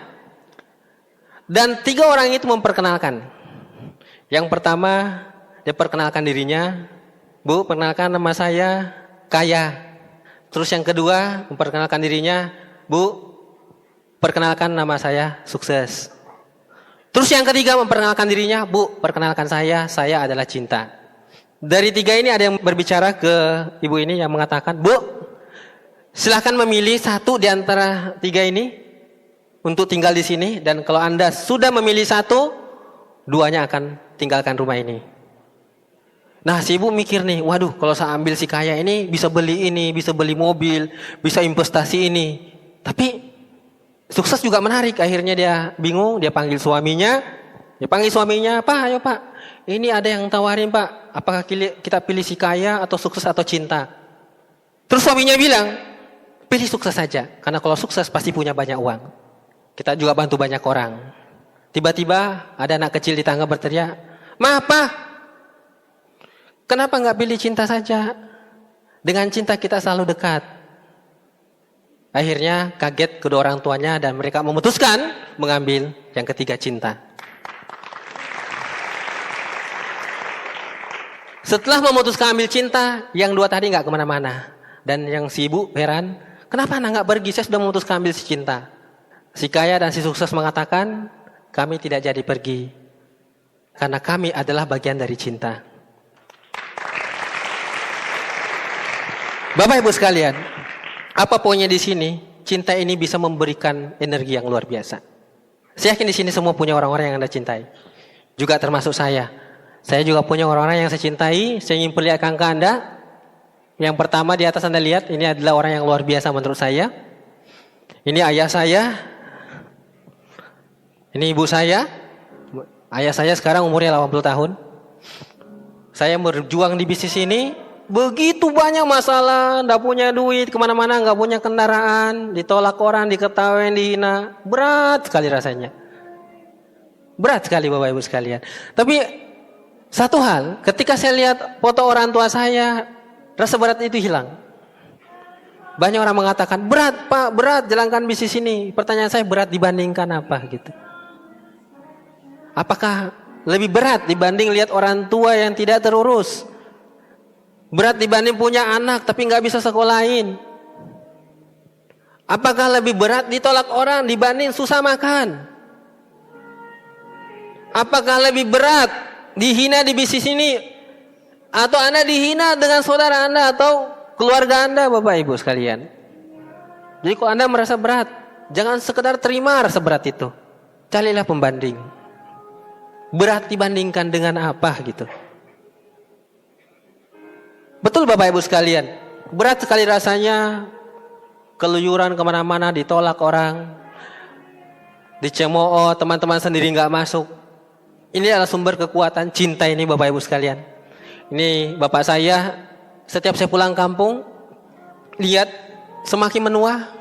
Dan 3 orang itu memperkenalkan. Yang pertama, dia perkenalkan dirinya, Bu, perkenalkan nama saya Kaya. Terus yang kedua, memperkenalkan dirinya, Bu, perkenalkan nama saya Sukses. Terus yang ketiga, memperkenalkan dirinya, Bu, perkenalkan saya adalah Cinta. Dari tiga ini ada yang berbicara ke ibu ini yang mengatakan, Bu, silahkan memilih satu di antara tiga ini untuk tinggal di sini. Dan kalau Anda sudah memilih satu, duanya akan tinggalkan rumah ini. Nah si ibu mikir nih, waduh kalau saya ambil si kaya ini bisa beli ini, bisa beli mobil, bisa investasi ini. Tapi Sukses juga menarik. Akhirnya dia bingung, dia panggil suaminya. Pak, ayo Pak, ini ada yang tawarin Pak, apakah kita pilih si kaya atau Sukses atau Cinta? Terus suaminya bilang, pilih Sukses saja, karena kalau Sukses pasti punya banyak uang. Kita juga bantu banyak orang. Tiba-tiba ada anak kecil di tangga berteriak, "Ma, Pak, kenapa nggak pilih Cinta saja? Dengan Cinta kita selalu dekat." Akhirnya kaget kedua orang tuanya dan mereka memutuskan mengambil yang ketiga, Cinta. Setelah memutuskan ambil Cinta, yang dua tadi nggak kemana-mana. Dan yang si ibu heran, kenapa anak nggak pergi? Saya sudah memutuskan ambil si Cinta. Si kaya dan si Sukses mengatakan, kami tidak jadi pergi karena kami adalah bagian dari Cinta. Bapak Ibu sekalian, apa poinnya di sini? Cinta ini bisa memberikan energi yang luar biasa. Saya yakin di sini semua punya orang-orang yang Anda cintai. Juga termasuk saya. Saya juga punya orang-orang yang saya cintai. Saya ingin perlihatkan ke Anda. Yang pertama di atas Anda lihat, ini adalah orang yang luar biasa menurut saya. Ini ayah saya. Ini ibu saya. Ayah saya sekarang umurnya 80 tahun. Saya berjuang di bisnis ini. Begitu banyak masalah, nggak punya duit, kemana-mana nggak punya kendaraan, ditolak orang, diketawain, dihina, berat sekali rasanya. Berat sekali Bapak Ibu sekalian. Tapi satu hal, ketika saya lihat foto orang tua saya, rasa berat itu hilang. Banyak orang mengatakan, berat Pak, berat jalankan bisnis ini. Pertanyaan saya, berat dibandingkan apa gitu? Apakah lebih berat dibanding lihat orang tua yang tidak terurus? Berat dibanding punya anak tapi nggak bisa sekolahin? Apakah lebih berat ditolak orang dibanding susah makan? Apakah lebih berat dihina di bisnis ini? Atau Anda dihina dengan saudara Anda atau keluarga Anda, Bapak Ibu sekalian? Jadi kalau Anda merasa berat, jangan sekedar terima rasa berat itu. Carilah pembanding. Berat dibandingkan dengan apa gitu? Betul Bapak Ibu sekalian, berat sekali rasanya keluyuran kemana-mana, ditolak orang, dicemooh, teman-teman sendiri nggak masuk. Ini adalah sumber kekuatan cinta ini Bapak Ibu sekalian. Ini bapak saya, setiap saya pulang kampung, lihat semakin menua.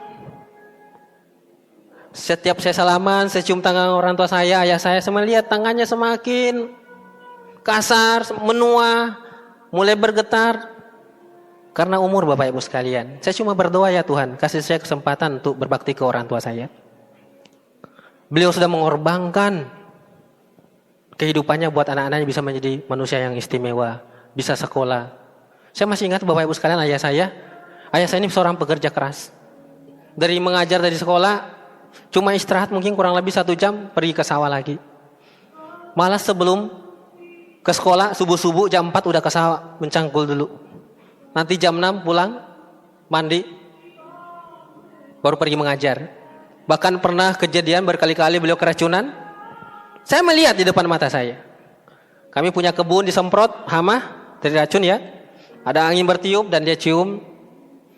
Setiap saya salaman, saya cium tangan orang tua saya, ayah saya melihat tangannya semakin kasar, menua, mulai bergetar karena umur Bapak Ibu sekalian. Saya cuma berdoa, ya Tuhan, kasih saya kesempatan untuk berbakti ke orang tua saya. Beliau sudah mengorbankan kehidupannya buat anak-anaknya bisa menjadi manusia yang istimewa, bisa sekolah. Saya masih ingat Bapak Ibu sekalian, ayah saya ini seorang pekerja keras. Dari mengajar dari sekolah, cuma istirahat mungkin kurang lebih 1 jam, pergi ke sawah lagi. Malah sebelum ke sekolah, subuh-subuh jam 4 udah ke sawah, mencangkul dulu. Nanti jam 6 pulang, mandi, baru pergi mengajar. Bahkan pernah kejadian berkali-kali beliau keracunan. Saya melihat di depan mata saya. Kami punya kebun disemprot hama dari racun ya. Ada angin bertiup dan dia cium.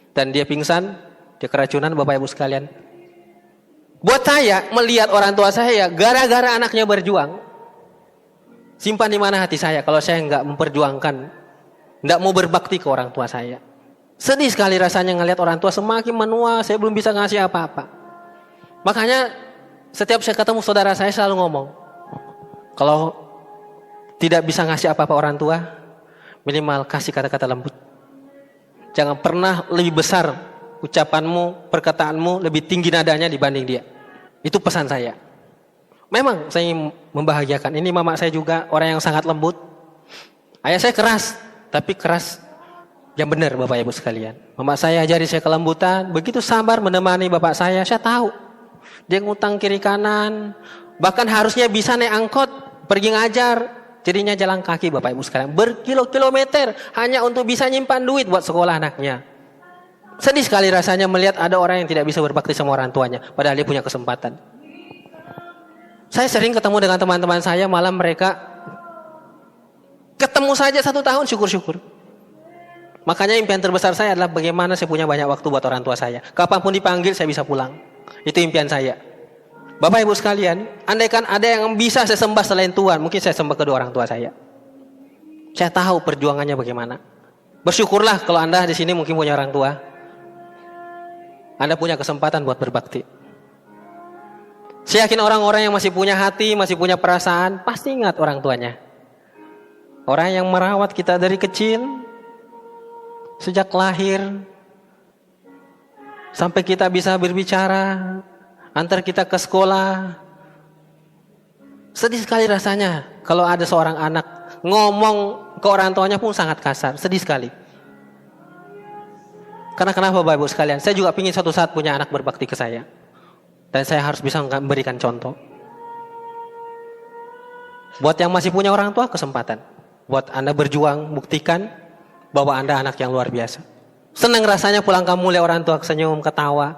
Dan dia pingsan, dia keracunan Bapak Ibu sekalian. Buat saya melihat orang tua saya gara-gara anaknya berjuang. Simpan di mana hati saya kalau saya nggak memperjuangkan, nggak mau berbakti ke orang tua saya. Sedih sekali rasanya ngelihat orang tua semakin menua, saya belum bisa ngasih apa-apa. Makanya setiap saya ketemu saudara saya selalu ngomong, kalau tidak bisa ngasih apa-apa orang tua, minimal kasih kata-kata lembut. Jangan pernah lebih besar ucapanmu, perkataanmu lebih tinggi nadanya dibanding dia. Itu pesan saya. Memang saya ingin membahagiakan. Ini mama saya juga orang yang sangat lembut. Ayah saya keras, tapi keras yang benar Bapak Ibu sekalian. Mama saya ajari saya kelembutan, begitu sabar menemani bapak saya tahu. Dia ngutang kiri kanan, bahkan harusnya bisa naik angkot, pergi ngajar, jadinya jalan kaki Bapak Ibu sekalian. Berkilo-kilometer hanya untuk bisa nyimpan duit buat sekolah anaknya. Sedih sekali rasanya melihat ada orang yang tidak bisa berbakti sama orang tuanya, padahal dia punya kesempatan. Saya sering ketemu dengan teman-teman saya, malam mereka ketemu saja 1 tahun syukur-syukur. Makanya impian terbesar saya adalah bagaimana saya punya banyak waktu buat orang tua saya. Kapanpun dipanggil saya bisa pulang. Itu impian saya. Bapak Ibu sekalian, andaikan ada yang bisa saya sembah selain Tuhan, mungkin saya sembah kedua orang tua saya. Saya tahu perjuangannya bagaimana. Bersyukurlah kalau Anda di sini mungkin punya orang tua. Anda punya kesempatan buat berbakti. Saya yakin orang-orang yang masih punya hati, masih punya perasaan, pasti ingat orang tuanya. Orang yang merawat kita dari kecil, sejak lahir, sampai kita bisa berbicara, antar kita ke sekolah. Sedih sekali rasanya kalau ada seorang anak ngomong ke orang tuanya pun sangat kasar. Sedih sekali. Karena kenapa Bapak Ibu sekalian? Saya juga ingin suatu saat punya anak berbakti ke saya. Dan saya harus bisa memberikan contoh. Buat yang masih punya orang tua, kesempatan. Buat Anda berjuang, buktikan bahwa Anda anak yang luar biasa. Senang rasanya pulang kamu lihat orang tua senyum, ketawa.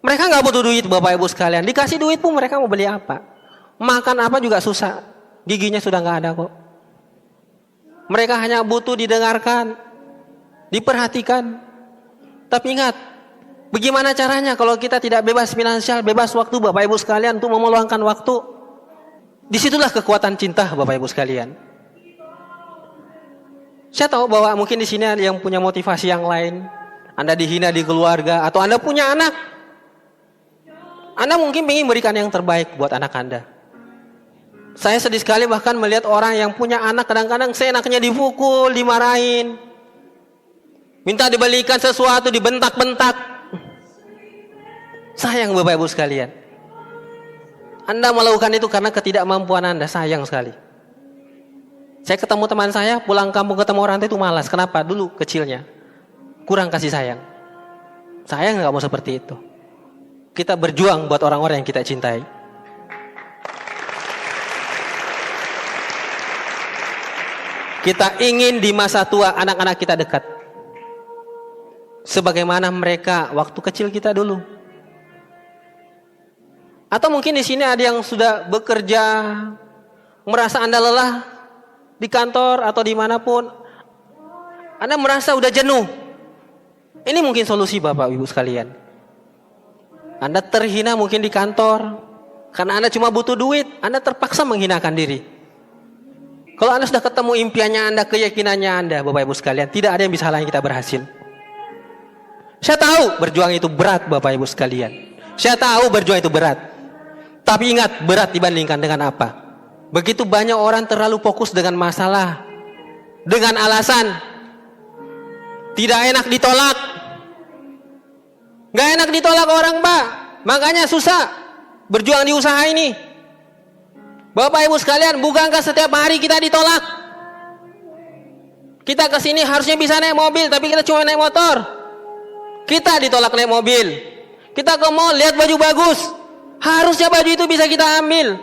Mereka gak butuh duit Bapak Ibu sekalian. Dikasih duit pun mereka mau beli apa. Makan apa juga susah. Giginya sudah gak ada kok. Mereka hanya butuh didengarkan, diperhatikan. Tapi ingat, bagaimana caranya kalau kita tidak bebas finansial, bebas waktu Bapak Ibu sekalian untuk meluangkan waktu. Disitulah kekuatan cinta Bapak Ibu sekalian. Saya tahu bahwa mungkin di sini ada yang punya motivasi yang lain. Anda dihina di keluarga atau Anda punya anak. Anda mungkin ingin memberikan yang terbaik buat anak Anda. Saya sedih sekali bahkan melihat orang yang punya anak kadang-kadang seenaknya dipukul, dimarahin. Minta dibelikan sesuatu, dibentak-bentak. Sayang Bapak Ibu sekalian. Anda melakukan itu karena ketidakmampuan Anda, sayang sekali. Saya ketemu teman saya, pulang kampung ketemu orang itu malas. Kenapa? Dulu kecilnya kurang kasih sayang. Saya nggak mau seperti itu. Kita berjuang buat orang-orang yang kita cintai. Kita ingin di masa tua anak-anak kita dekat sebagaimana mereka waktu kecil kita dulu. Atau mungkin di sini ada yang sudah bekerja, merasa Anda lelah di kantor atau dimanapun, Anda merasa udah jenuh. Ini mungkin solusi Bapak Ibu sekalian. Anda terhina mungkin di kantor, karena Anda cuma butuh duit, Anda terpaksa menghinakan diri. Kalau Anda sudah ketemu impiannya Anda, keyakinannya Anda, Bapak Ibu sekalian, tidak ada yang bisa halangi kita berhasil. Saya tahu berjuang itu berat Bapak Ibu sekalian. Saya tahu berjuang itu berat. Tapi ingat, berat dibandingkan dengan apa? Begitu banyak orang terlalu fokus dengan masalah, dengan alasan tidak enak ditolak. Gak enak ditolak orang Mbak, makanya susah berjuang di usaha ini. Bapak Ibu sekalian, bukankah setiap hari kita ditolak? Kita kesini harusnya bisa naik mobil, tapi kita cuma naik motor. Kita ditolak naik mobil. Kita ke mall lihat baju bagus, harusnya baju itu bisa kita ambil.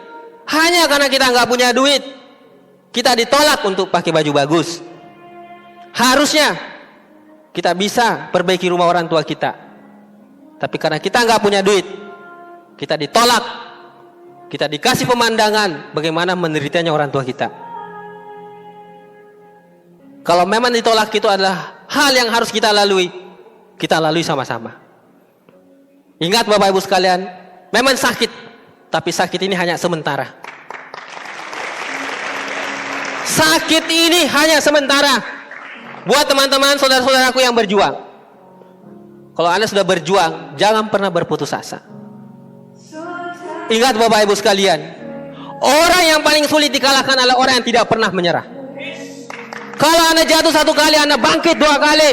Hanya karena kita nggak punya duit, kita ditolak untuk pakai baju bagus. Harusnya kita bisa perbaiki rumah orang tua kita, tapi karena kita nggak punya duit, kita ditolak. Kita dikasih pemandangan bagaimana menderitanya orang tua kita. Kalau memang ditolak itu adalah hal yang harus kita lalui, kita lalui sama-sama. Ingat Bapak Ibu sekalian, memang sakit, tapi sakit ini hanya sementara. Sakit ini hanya sementara. Buat teman-teman, saudara-saudaraku yang berjuang, kalau Anda sudah berjuang, jangan pernah berputus asa. Ingat Bapak Ibu sekalian, orang yang paling sulit dikalahkan adalah orang yang tidak pernah menyerah. Kalau Anda jatuh 1 kali, Anda bangkit 2 kali.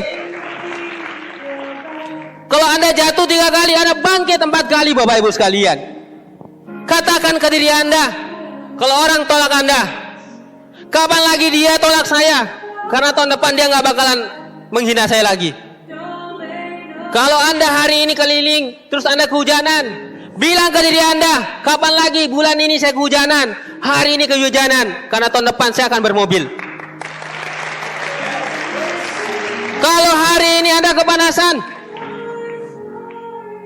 Kalau Anda jatuh 3 kali, Anda bangkit 4 kali Bapak Ibu sekalian. Katakan ke diri Anda, kalau orang tolak Anda, kapan lagi dia tolak saya? Karena tahun depan dia gak bakalan menghina saya lagi. Kalau Anda hari ini keliling, terus Anda kehujanan, bilang ke diri Anda, kapan lagi bulan ini saya kehujanan, hari ini kehujanan, karena tahun depan saya akan bermobil. Kalau hari ini Anda kepanasan,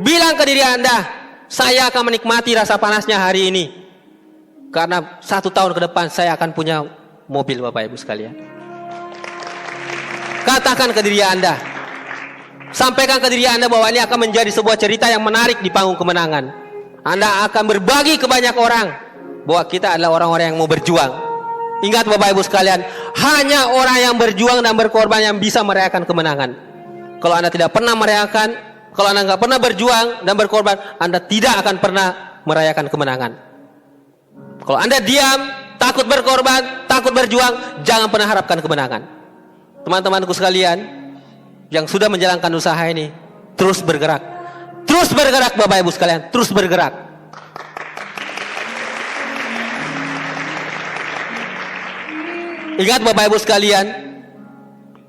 bilang ke diri Anda, saya akan menikmati rasa panasnya hari ini, karena 1 tahun ke depan saya akan punya mobil, Bapak Ibu sekalian. Katakan ke diri Anda, sampaikan ke diri Anda bahwa ini akan menjadi sebuah cerita yang menarik di panggung kemenangan. Anda akan berbagi ke banyak orang bahwa kita adalah orang-orang yang mau berjuang. Ingat Bapak Ibu sekalian, hanya orang yang berjuang dan berkorban yang bisa merayakan kemenangan. Kalau Anda tidak pernah merayakan, kalau Anda nggak pernah berjuang dan berkorban, Anda tidak akan pernah merayakan kemenangan. Kalau Anda diam, takut berkorban, takut berjuang, jangan pernah harapkan kemenangan. Teman-temanku sekalian, yang sudah menjalankan usaha ini, terus bergerak. Terus bergerak Bapak Ibu sekalian, terus bergerak. Ingat Bapak Ibu sekalian,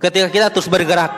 ketika kita terus bergerak,